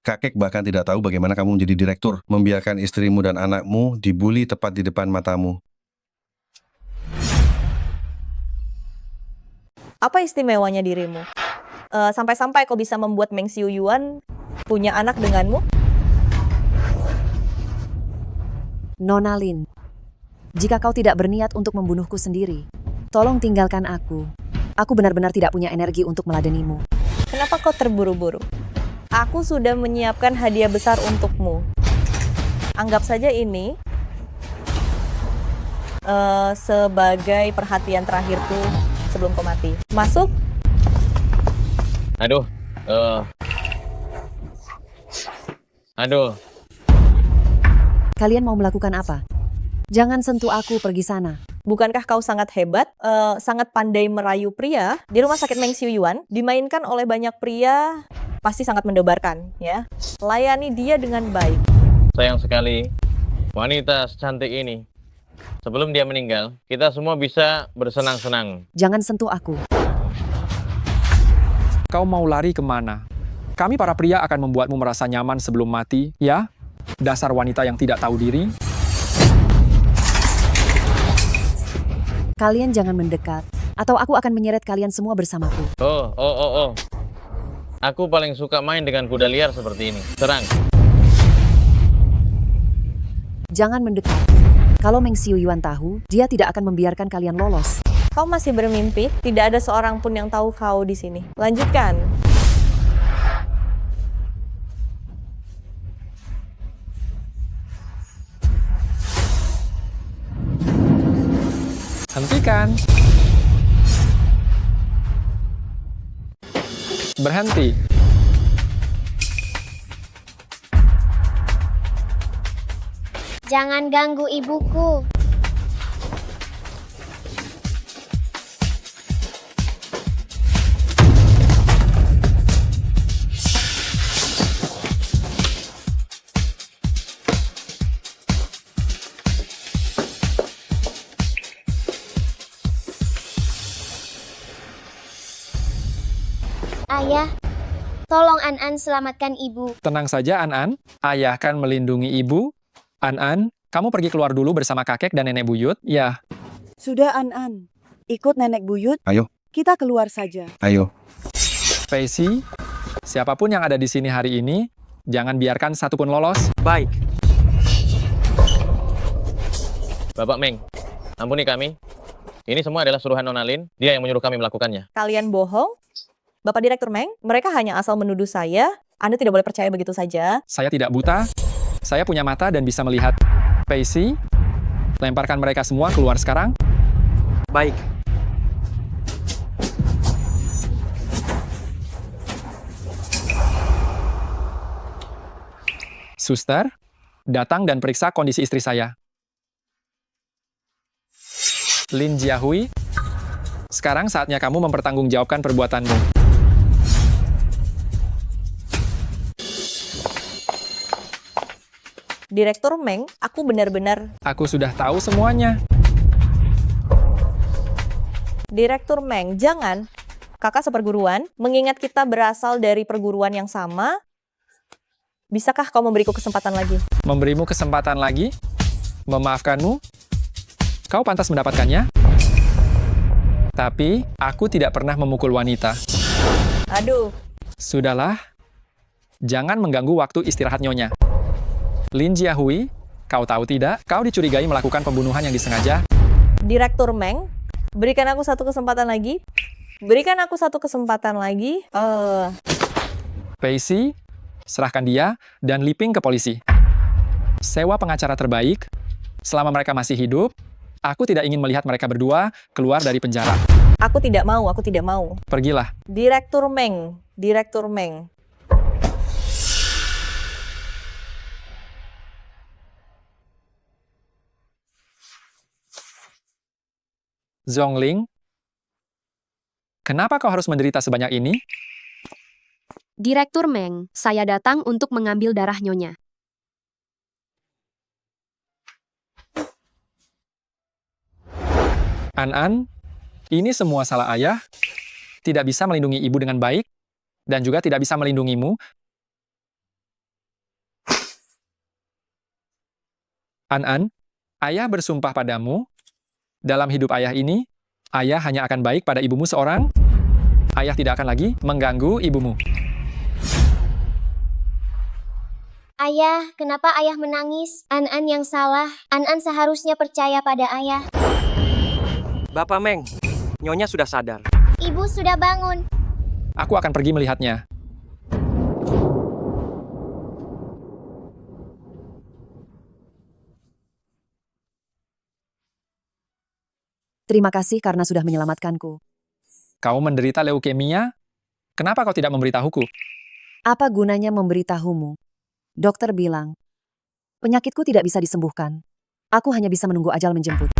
Kakek bahkan tidak tahu bagaimana kamu menjadi direktur, membiarkan istrimu dan anakmu dibuli tepat di depan matamu. Apa istimewanya dirimu? Sampai-sampai kau bisa membuat Meng Xiu Yuan punya anak denganmu? Nona Lin, jika kau tidak berniat untuk membunuhku sendiri, tolong tinggalkan aku. Aku benar-benar tidak punya energi untuk meladenimu. Kenapa kau terburu-buru? Aku sudah menyiapkan hadiah besar untukmu. Anggap saja ini sebagai perhatian terakhirku sebelum kau mati. Masuk. Aduh. Kalian mau melakukan apa? Jangan sentuh aku, pergi sana. Bukankah kau sangat hebat, sangat pandai merayu pria? Di rumah sakit Meng Xiu Yuan, dimainkan oleh banyak pria, pasti sangat mendebarkan, ya. Layani dia dengan baik. Sayang sekali, wanita secantik ini. Sebelum dia meninggal, kita semua bisa bersenang-senang. Jangan sentuh aku. Kau mau lari kemana? Kami para pria akan membuatmu merasa nyaman sebelum mati, ya? Dasar wanita yang tidak tahu diri. Kalian jangan mendekat. Atau aku akan menyeret kalian semua bersamaku. Oh. Aku paling suka main dengan kuda liar seperti ini. Serang. Jangan mendekat. Kalau Meng Xiuyuan tahu, dia tidak akan membiarkan kalian lolos. Kau masih bermimpi? Tidak ada seorang pun yang tahu kau di sini. Lanjutkan. Hentikan. Berhenti. Jangan ganggu ibuku. Ayah, tolong An-An selamatkan ibu. Tenang saja, An-An. Ayah akan melindungi ibu. An-An, kamu pergi keluar dulu bersama kakek dan nenek buyut. Ya. Sudah An-An, ikut nenek buyut. Ayo. Kita keluar saja. Ayo. Pacey, siapapun yang ada di sini hari ini, jangan biarkan satupun lolos. Baik. Bapak Meng, ampuni kami. Ini semua adalah suruhan Nona Lin. Dia yang menyuruh kami melakukannya. Kalian bohong? Bapak Direktur Meng, mereka hanya asal menuduh saya. Anda tidak boleh percaya begitu saja. Saya tidak buta. Saya punya mata dan bisa melihat. Pacey, lemparkan mereka semua keluar sekarang. Baik. Suster, datang dan periksa kondisi istri saya. Lin Jiahui, sekarang saatnya kamu mempertanggungjawabkan perbuatanmu. Direktur Meng, aku benar-benar... Aku sudah tahu semuanya. Direktur Meng, jangan. Kakak seperguruan, mengingat kita berasal dari perguruan yang sama, bisakah kau memberiku kesempatan lagi? Memberimu kesempatan lagi? Memaafkanmu? Kau pantas mendapatkannya? Tapi, aku tidak pernah memukul wanita. Aduh. Sudahlah. Jangan mengganggu waktu istirahat nyonya. Lin Jiahui, kau tahu tidak, kau dicurigai melakukan pembunuhan yang disengaja. Direktur Meng, berikan aku satu kesempatan lagi. Berikan aku satu kesempatan lagi. Pacey, serahkan dia dan Liping ke polisi. Sewa pengacara terbaik. Selama mereka masih hidup, aku tidak ingin melihat mereka berdua keluar dari penjara. Aku tidak mau, aku tidak mau. Pergilah. Direktur Meng, Direktur Meng. Zhongling, kenapa kau harus menderita sebanyak ini? Direktur Meng, saya datang untuk mengambil darah nyonya. An-An, ini semua salah ayah. Tidak bisa melindungi ibu dengan baik, dan juga tidak bisa melindungimu. An-An, ayah bersumpah padamu, dalam hidup ayah ini, ayah hanya akan baik pada ibumu seorang. Ayah tidak akan lagi mengganggu ibumu. Ayah, kenapa ayah menangis? An-An yang salah. An-An seharusnya percaya pada ayah. Bapak Meng, nyonya sudah sadar. Ibu sudah bangun. Aku akan pergi melihatnya. Terima kasih karena sudah menyelamatkanku. Kau menderita leukemia? Kenapa kau tidak memberitahuku? Apa gunanya memberitahumu? Dokter bilang, penyakitku tidak bisa disembuhkan. Aku hanya bisa menunggu ajal menjemput.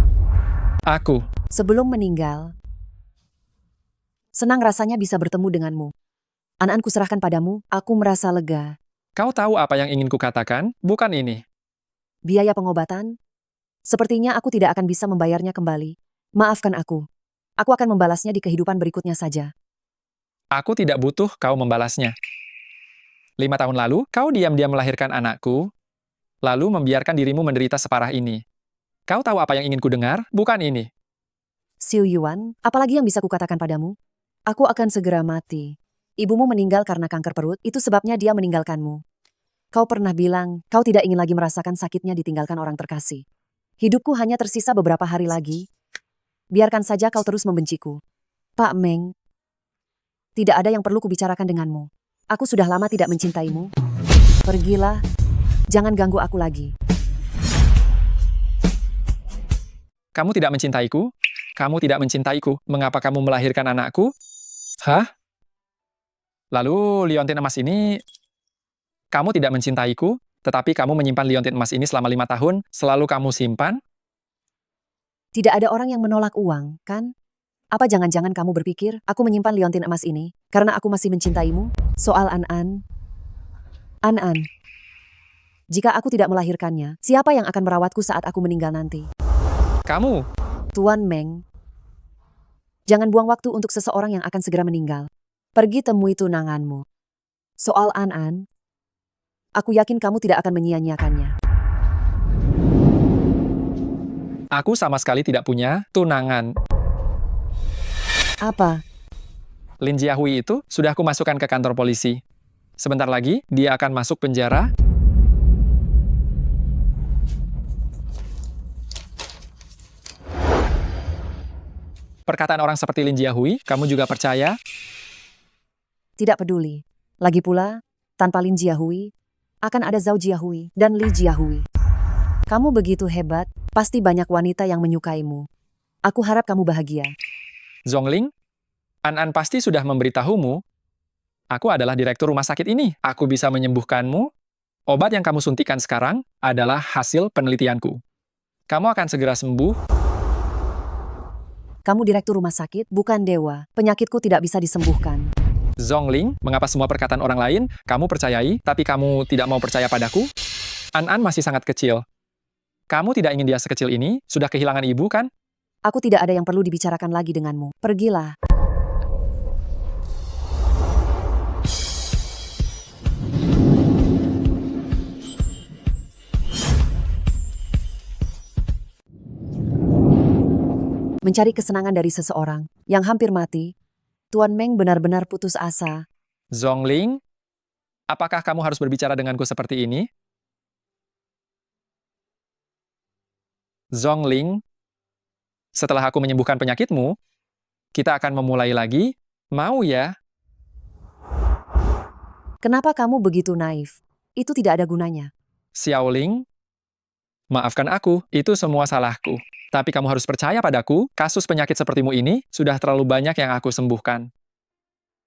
Aku. Sebelum meninggal, senang rasanya bisa bertemu denganmu. An-An kuserahkan padamu, aku merasa lega. Kau tahu apa yang ingin kukatakan? Bukan ini. Biaya pengobatan? Sepertinya aku tidak akan bisa membayarnya kembali. Maafkan aku. Aku akan membalasnya di kehidupan berikutnya saja. Aku tidak butuh kau membalasnya. 5 tahun lalu, kau diam-diam melahirkan anakku, lalu membiarkan dirimu menderita separah ini. Kau tahu apa yang ingin ku dengar? Bukan ini. Xiu Yuan, apalagi yang bisa kukatakan padamu? Aku akan segera mati. Ibumu meninggal karena kanker perut, itu sebabnya dia meninggalkanmu. Kau pernah bilang, kau tidak ingin lagi merasakan sakitnya ditinggalkan orang terkasih. Hidupku hanya tersisa beberapa hari lagi. Biarkan saja kau terus membenciku. Pak Meng, tidak ada yang perlu kubicarakan denganmu. Aku sudah lama tidak mencintaimu. Pergilah, jangan ganggu aku lagi. Kamu tidak mencintaiku? Kamu tidak mencintaiku. Mengapa kamu melahirkan anakku? Hah? Lalu liontin emas ini... Kamu tidak mencintaiku, tetapi kamu menyimpan liontin emas ini selama 5 tahun, selalu kamu simpan? Tidak ada orang yang menolak uang, kan? Apa jangan-jangan kamu berpikir, aku menyimpan liontin emas ini, karena aku masih mencintaimu? Soal An-An. An-An. Jika aku tidak melahirkannya, siapa yang akan merawatku saat aku meninggal nanti? Kamu. Tuan Meng. Jangan buang waktu untuk seseorang yang akan segera meninggal. Pergi temui tunanganmu. Soal An-An. Aku yakin kamu tidak akan menyia-nyiakannya. Aku sama sekali tidak punya tunangan. Apa? Lin Jiahui itu sudah aku masukkan ke kantor polisi. Sebentar lagi, dia akan masuk penjara. Perkataan orang seperti Lin Jiahui, kamu juga percaya? Tidak peduli. Lagi pula, tanpa Lin Jiahui, akan ada Zhao Jiahui dan Li Jiahui. Kamu begitu hebat, pasti banyak wanita yang menyukaimu. Aku harap kamu bahagia. Zhongling, An-An pasti sudah memberitahumu. Aku adalah direktur rumah sakit ini. Aku bisa menyembuhkanmu. Obat yang kamu suntikan sekarang adalah hasil penelitianku. Kamu akan segera sembuh. Kamu direktur rumah sakit, bukan dewa. Penyakitku tidak bisa disembuhkan. Zhongling, mengapa semua perkataan orang lain kamu percayai, tapi kamu tidak mau percaya padaku? An-An masih sangat kecil. Kamu tidak ingin dia sekecil ini? Sudah kehilangan ibu, kan? Aku tidak ada yang perlu dibicarakan lagi denganmu. Pergilah. Mencari kesenangan dari seseorang yang hampir mati, Tuan Meng benar-benar putus asa. Zhongling, apakah kamu harus berbicara denganku seperti ini? Zhongling, setelah aku menyembuhkan penyakitmu, kita akan memulai lagi. Mau ya? Kenapa kamu begitu naif? Itu tidak ada gunanya. Xiaoling, maafkan aku, itu semua salahku. Tapi kamu harus percaya padaku, kasus penyakit sepertimu ini sudah terlalu banyak yang aku sembuhkan.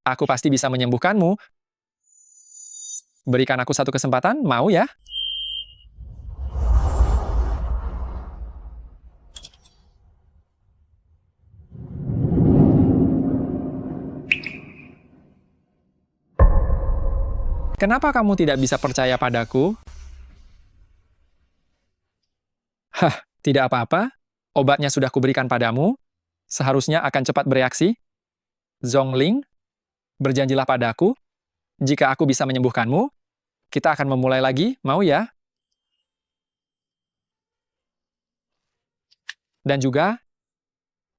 Aku pasti bisa menyembuhkanmu. Berikan aku satu kesempatan, mau ya? Kenapa kamu tidak bisa percaya padaku? Hah, tidak apa-apa. Obatnya sudah kuberikan padamu. Seharusnya akan cepat bereaksi. Zhongling, berjanjilah padaku. Jika aku bisa menyembuhkanmu, kita akan memulai lagi, mau ya? Dan juga,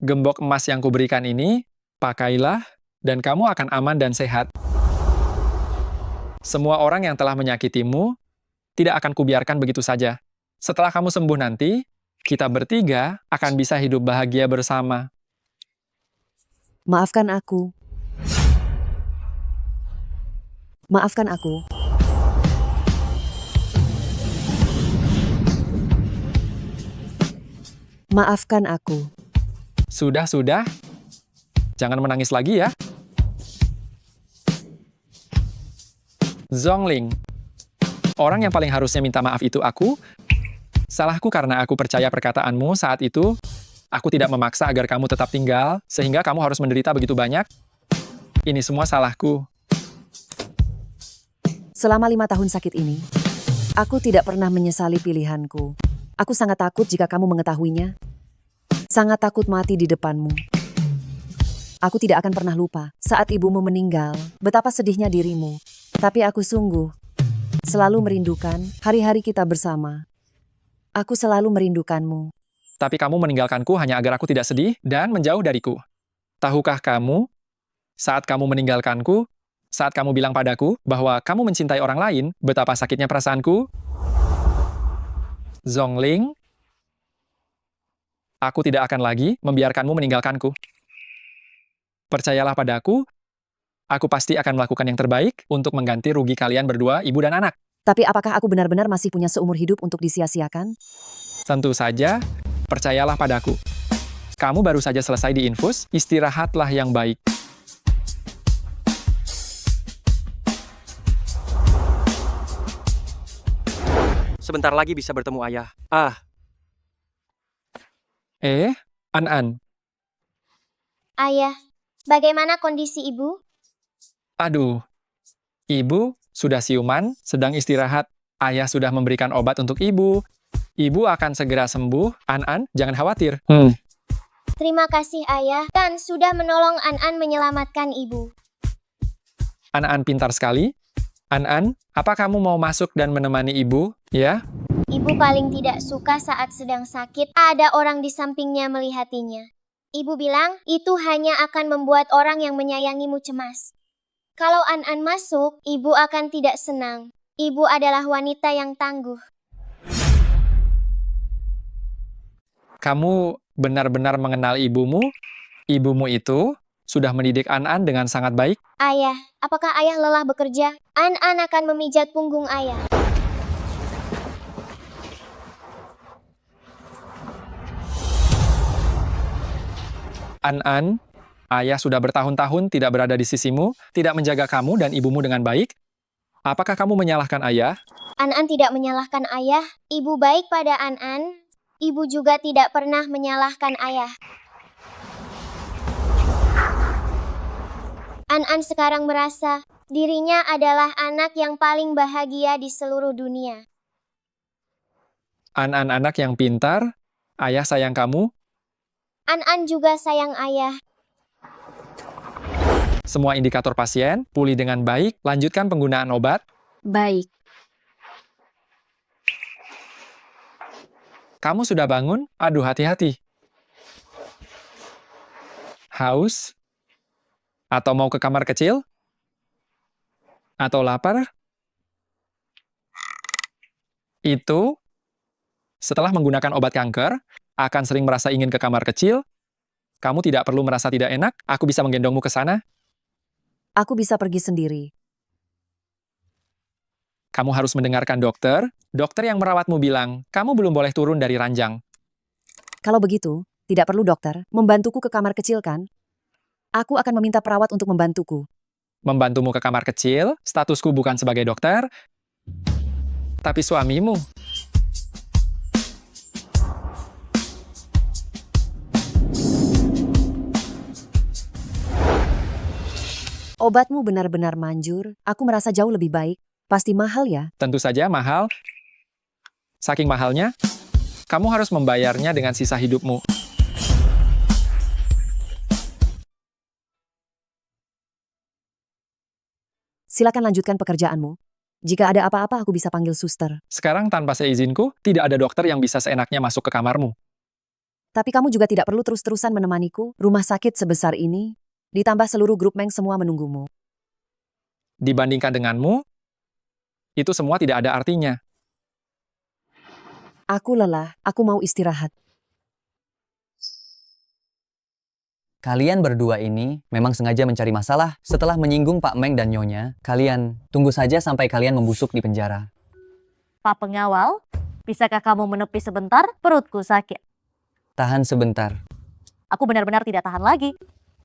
gembok emas yang kuberikan ini, pakailah, dan kamu akan aman dan sehat. Semua orang yang telah menyakitimu, tidak akan kubiarkan begitu saja. Setelah kamu sembuh nanti, kita bertiga akan bisa hidup bahagia bersama. Maafkan aku. Maafkan aku. Maafkan aku. Sudah. Jangan menangis lagi ya. Zhongling, orang yang paling harusnya minta maaf itu aku. Salahku karena aku percaya perkataanmu saat itu. Aku tidak memaksa agar kamu tetap tinggal, sehingga kamu harus menderita begitu banyak. Ini semua salahku. Selama 5 tahun sakit ini, aku tidak pernah menyesali pilihanku. Aku sangat takut jika kamu mengetahuinya. Sangat takut mati di depanmu. Aku tidak akan pernah lupa saat ibumu meninggal, betapa sedihnya dirimu. Tapi aku sungguh selalu merindukan hari-hari kita bersama. Aku selalu merindukanmu. Tapi kamu meninggalkanku hanya agar aku tidak sedih dan menjauh dariku. Tahukah kamu, saat kamu meninggalkanku, saat kamu bilang padaku bahwa kamu mencintai orang lain, betapa sakitnya perasaanku? Zhongling, aku tidak akan lagi membiarkanmu meninggalkanku. Percayalah padaku, aku pasti akan melakukan yang terbaik untuk mengganti rugi kalian berdua, ibu dan anak. Tapi apakah aku benar-benar masih punya seumur hidup untuk disia-siakan? Tentu saja, percayalah padaku. Kamu baru saja selesai diinfus, istirahatlah yang baik. Sebentar lagi bisa bertemu ayah. An-An. Ayah, bagaimana kondisi ibu? Aduh, ibu sudah siuman, sedang istirahat. Ayah sudah memberikan obat untuk ibu. Ibu akan segera sembuh. An-An, jangan khawatir. Terima kasih ayah, dan sudah menolong An-An menyelamatkan ibu. An-An pintar sekali. An-An, apa kamu mau masuk dan menemani ibu, ya? Ibu paling tidak suka saat sedang sakit, ada orang di sampingnya melihatinya. Ibu bilang, itu hanya akan membuat orang yang menyayangimu cemas. Kalau An-An masuk, ibu akan tidak senang. Ibu adalah wanita yang tangguh. Kamu benar-benar mengenal ibumu? Ibumu itu sudah mendidik An-An dengan sangat baik. Ayah, apakah ayah lelah bekerja? An-An akan memijat punggung ayah. An-An, ayah sudah bertahun-tahun tidak berada di sisimu, tidak menjaga kamu dan ibumu dengan baik. Apakah kamu menyalahkan ayah? An-An tidak menyalahkan ayah. Ibu baik pada An-An. Ibu juga tidak pernah menyalahkan ayah. An-An sekarang merasa dirinya adalah anak yang paling bahagia di seluruh dunia. An-An anak yang pintar, ayah sayang kamu. An-An juga sayang ayah. Semua indikator pasien pulih dengan baik, lanjutkan penggunaan obat. Baik. Kamu sudah bangun? Aduh, hati-hati. Haus? Atau mau ke kamar kecil? Atau lapar? Itu, setelah menggunakan obat kanker, akan sering merasa ingin ke kamar kecil. Kamu tidak perlu merasa tidak enak, aku bisa menggendongmu ke sana. Aku bisa pergi sendiri. Kamu harus mendengarkan dokter. Dokter yang merawatmu bilang, kamu belum boleh turun dari ranjang. Kalau begitu, tidak perlu dokter membantuku ke kamar kecil kan? Aku akan meminta perawat untuk membantuku. Membantumu ke kamar kecil, statusku bukan sebagai dokter, tapi suamimu. Obatmu benar-benar manjur. Aku merasa jauh lebih baik. Pasti mahal ya? Tentu saja mahal. Saking mahalnya, kamu harus membayarnya dengan sisa hidupmu. Silakan lanjutkan pekerjaanmu. Jika ada apa-apa aku bisa panggil suster. Sekarang tanpa seizinku, tidak ada dokter yang bisa seenaknya masuk ke kamarmu. Tapi kamu juga tidak perlu terus-terusan menemaniku. Rumah sakit sebesar ini, ditambah seluruh grup Meng semua menunggumu. Dibandingkan denganmu, itu semua tidak ada artinya. Aku lelah, aku mau istirahat. Kalian berdua ini memang sengaja mencari masalah. Setelah menyinggung Pak Meng dan Nyonya, kalian tunggu saja sampai kalian membusuk di penjara. Pak Pengawal, bisakah kamu menepi sebentar? Perutku sakit. Tahan sebentar. Aku benar-benar tidak tahan lagi.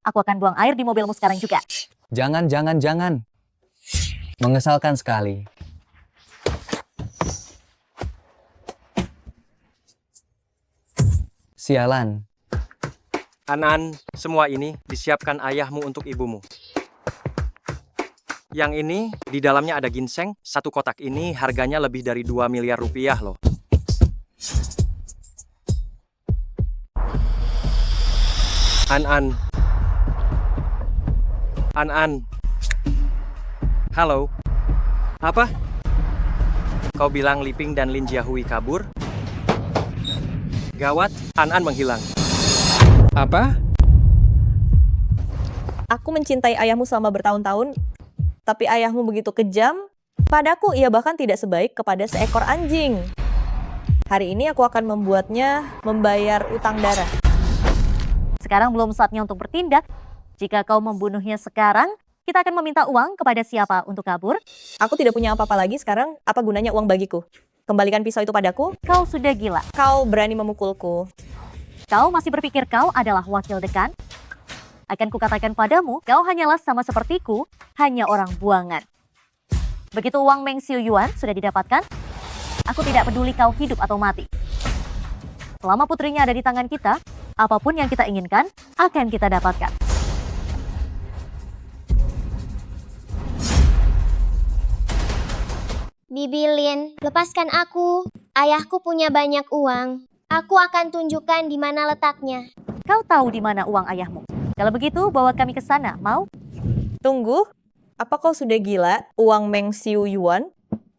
Aku akan buang air di mobilmu sekarang juga. Jangan. Mengesalkan sekali. Sialan. An-An, semua ini disiapkan ayahmu untuk ibumu. Yang ini, di dalamnya ada ginseng. Satu kotak ini harganya lebih dari 2 miliar rupiah loh. An-An. Halo. Apa? Kau bilang Liping dan Lin Jiahui kabur? Gawat, An-An menghilang. Apa? Aku mencintai ayahmu selama bertahun-tahun, tapi ayahmu begitu kejam. Padaku, ia bahkan tidak sebaik kepada seekor anjing. Hari ini aku akan membuatnya membayar utang darah. Sekarang belum saatnya untuk bertindak. Jika kau membunuhnya sekarang, kita akan meminta uang kepada siapa untuk kabur? Aku tidak punya apa-apa lagi sekarang, apa gunanya uang bagiku? Kembalikan pisau itu padaku. Kau sudah gila. Kau berani memukulku. Kau masih berpikir kau adalah wakil dekan? Akan kukatakan padamu, kau hanyalah sama sepertiku, hanya orang buangan. Begitu uang Meng Xiuyuan sudah didapatkan, aku tidak peduli kau hidup atau mati. Selama putrinya ada di tangan kita, apapun yang kita inginkan akan kita dapatkan. Bibi Lin, lepaskan aku. Ayahku punya banyak uang. Aku akan tunjukkan di mana letaknya. Kau tahu di mana uang ayahmu? Kalau begitu, bawa kami ke sana, mau? Tunggu, apa kau sudah gila? Uang Meng Xiuyuan?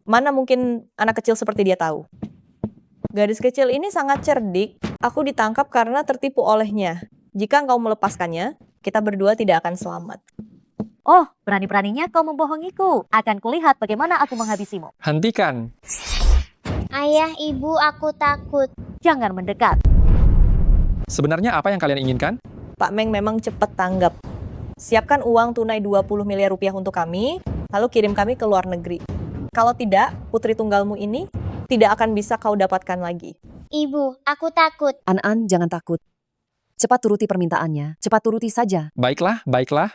Mana mungkin anak kecil seperti dia tahu? Gadis kecil ini sangat cerdik. Aku ditangkap karena tertipu olehnya. Jika engkau melepaskannya, kita berdua tidak akan selamat. Oh, berani-beraninya kau membohongiku. Akan kulihat bagaimana aku menghabisimu. Hentikan. Ayah, ibu, aku takut. Jangan mendekat. Sebenarnya apa yang kalian inginkan? Pak Meng memang cepat tanggap. Siapkan uang tunai 20 miliar rupiah untuk kami, lalu kirim kami ke luar negeri. Kalau tidak, putri tunggalmu ini tidak akan bisa kau dapatkan lagi. Ibu, aku takut. An-An, jangan takut. Cepat turuti permintaannya, cepat turuti saja. Baiklah, baiklah.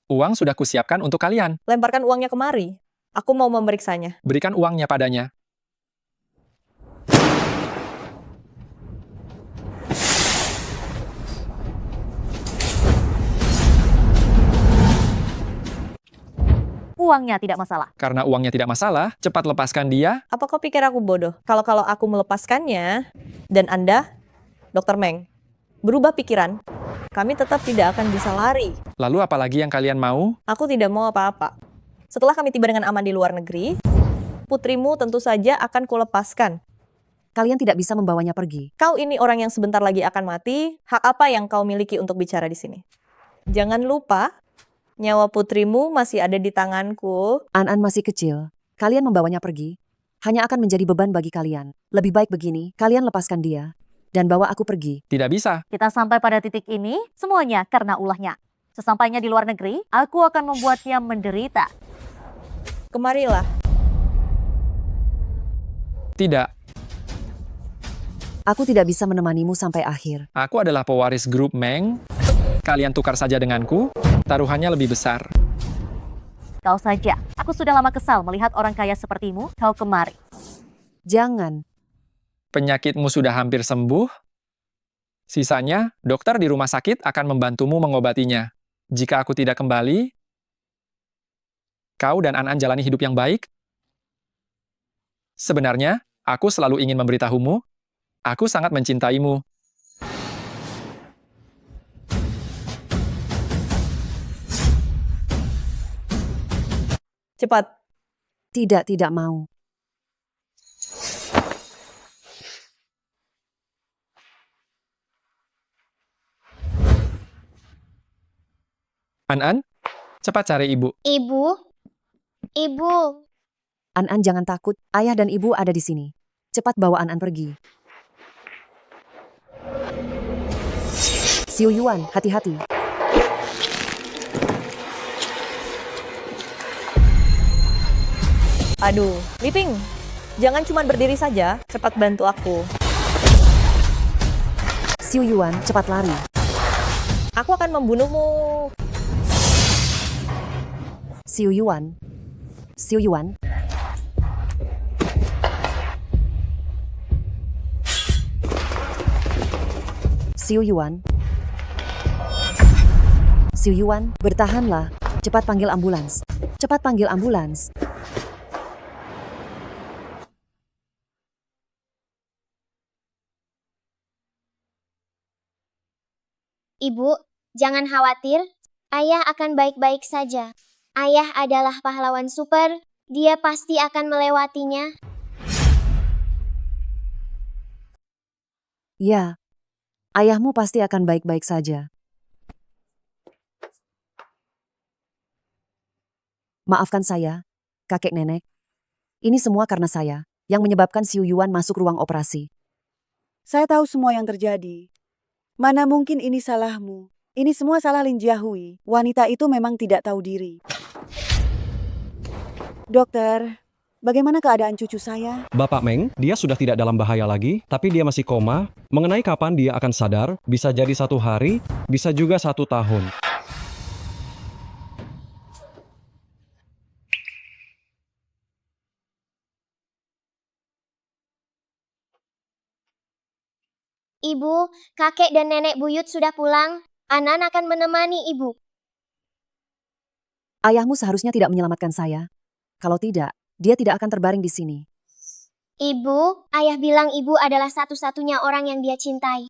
Uang sudah kusiapkan untuk kalian. Lemparkan uangnya kemari. Aku mau memeriksanya. Berikan uangnya padanya. Uangnya tidak masalah. Karena uangnya tidak masalah, cepat lepaskan dia. Apa kau pikir aku bodoh? Kalau aku melepaskannya, dan Anda, Dr. Meng, berubah pikiran, kami tetap tidak akan bisa lari. Lalu apalagi yang kalian mau? Aku tidak mau apa-apa. Setelah kami tiba dengan aman di luar negeri, putrimu tentu saja akan kulepaskan. Kalian tidak bisa membawanya pergi. Kau ini orang yang sebentar lagi akan mati, hak apa yang kau miliki untuk bicara di sini? Jangan lupa, nyawa putrimu masih ada di tanganku. An-An masih kecil. Kalian membawanya pergi, hanya akan menjadi beban bagi kalian. Lebih baik begini, kalian lepaskan dia, dan bawa aku pergi. Tidak bisa. Kita sampai pada titik ini, semuanya karena ulahnya. Sesampainya di luar negeri, aku akan membuatnya menderita. Kemarilah. Tidak. Aku tidak bisa menemanimu sampai akhir. Aku adalah pewaris grup Meng. Kalian tukar saja denganku. Taruhannya lebih besar. Kau saja. Aku sudah lama kesal melihat orang kaya sepertimu. Kau kemari. Jangan. Penyakitmu sudah hampir sembuh. Sisanya, dokter di rumah sakit akan membantumu mengobatinya. Jika aku tidak kembali, kau dan An-An jalani hidup yang baik. Sebenarnya, aku selalu ingin memberitahumu, aku sangat mencintaimu. Cepat. Tidak mau. An-An, cepat cari ibu. Ibu? Ibu. An-An jangan takut, ayah dan ibu ada di sini. Cepat bawa An-An pergi. Xiuyuan, hati-hati. Aduh, Liping, jangan cuma berdiri saja, cepat bantu aku. Xiuyuan, cepat lari. Aku akan membunuhmu. Xiuyuan. Xiuyuan. Xiuyuan. Xiuyuan, bertahanlah. Cepat panggil ambulans. Cepat panggil ambulans. Ibu, jangan khawatir. Ayah akan baik-baik saja. Ayah adalah pahlawan super. Dia pasti akan melewatinya. Ya, ayahmu pasti akan baik-baik saja. Maafkan saya, kakek nenek. Ini semua karena saya, yang menyebabkan Xiu Yuan masuk ruang operasi. Saya tahu semua yang terjadi. Mana mungkin ini salahmu. Ini semua salah Lin Jiahui. Wanita itu memang tidak tahu diri. Dokter, bagaimana keadaan cucu saya? Bapak Meng, dia sudah tidak dalam bahaya lagi, tapi dia masih koma. Mengenai kapan dia akan sadar, bisa jadi 1 hari, bisa juga 1 tahun. Ibu, kakek dan nenek buyut sudah pulang. Anan akan menemani ibu. Ayahmu seharusnya tidak menyelamatkan saya. Kalau tidak, dia tidak akan terbaring di sini. Ibu, ayah bilang ibu adalah satu-satunya orang yang dia cintai.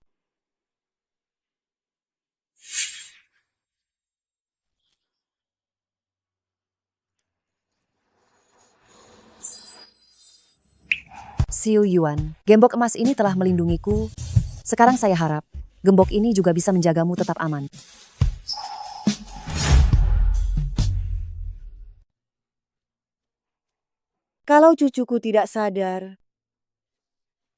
Xiu Yuan, gembok emas ini telah melindungiku. Sekarang saya harap, gembok ini juga bisa menjagamu tetap aman. Kalau cucuku tidak sadar,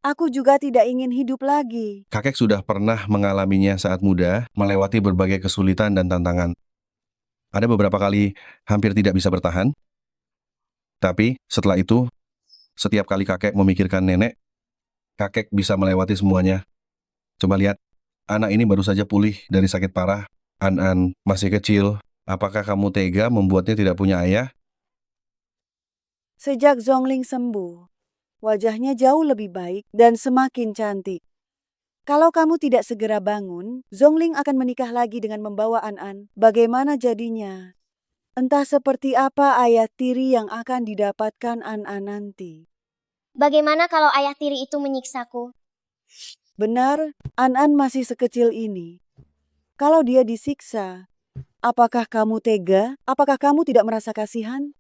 aku juga tidak ingin hidup lagi. Kakek sudah pernah mengalaminya saat muda, melewati berbagai kesulitan dan tantangan. Ada beberapa kali hampir tidak bisa bertahan. Tapi setelah itu, setiap kali kakek memikirkan nenek, kakek bisa melewati semuanya. Coba lihat, anak ini baru saja pulih dari sakit parah. An masih kecil. Apakah kamu tega membuatnya tidak punya ayah? Sejak Zhongling sembuh, wajahnya jauh lebih baik dan semakin cantik. Kalau kamu tidak segera bangun, Zhongling akan menikah lagi dengan membawa An. Bagaimana jadinya? Entah seperti apa ayah tiri yang akan didapatkan An nanti. Bagaimana kalau ayah tiri itu menyiksaku? Benar, An masih sekecil ini. Kalau dia disiksa, apakah kamu tega? Apakah kamu tidak merasa kasihan?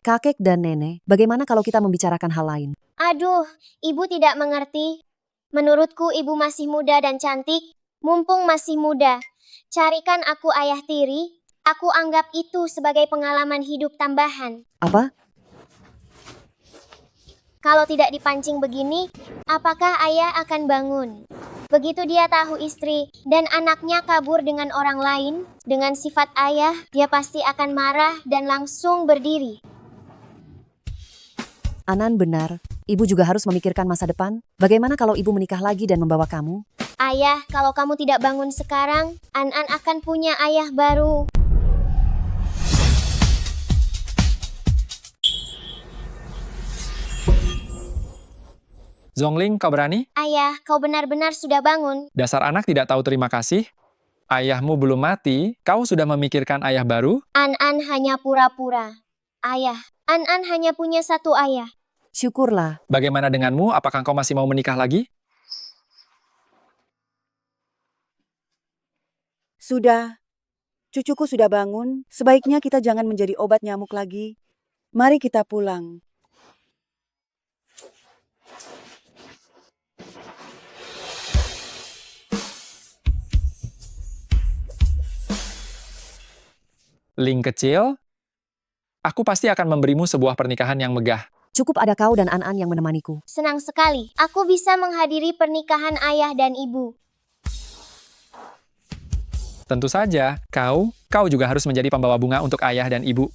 Kakek dan nenek, bagaimana kalau kita membicarakan hal lain? Aduh, ibu tidak mengerti. Menurutku ibu masih muda dan cantik. Mumpung masih muda, carikan aku ayah tiri. Aku anggap itu sebagai pengalaman hidup tambahan. Apa? Kalau tidak dipancing begini, apakah ayah akan bangun? Begitu dia tahu istri dan anaknya kabur dengan orang lain, dengan sifat ayah, dia pasti akan marah dan langsung berdiri. Anan benar, ibu juga harus memikirkan masa depan. Bagaimana kalau ibu menikah lagi dan membawa kamu? Ayah, kalau kamu tidak bangun sekarang, An akan punya ayah baru. Zhongling, kau berani? Ayah, kau benar-benar sudah bangun. Dasar anak tidak tahu terima kasih. Ayahmu belum mati, kau sudah memikirkan ayah baru? An hanya pura-pura. Ayah, An hanya punya satu ayah. Syukurlah. Bagaimana denganmu? Apakah kau masih mau menikah lagi? Sudah. Cucuku sudah bangun. Sebaiknya kita jangan menjadi obat nyamuk lagi. Mari kita pulang. Ling kecil, aku pasti akan memberimu sebuah pernikahan yang megah. Cukup ada kau dan An yang menemaniku. Senang sekali. Aku bisa menghadiri pernikahan ayah dan ibu. Tentu saja, kau juga harus menjadi pembawa bunga untuk ayah dan ibu.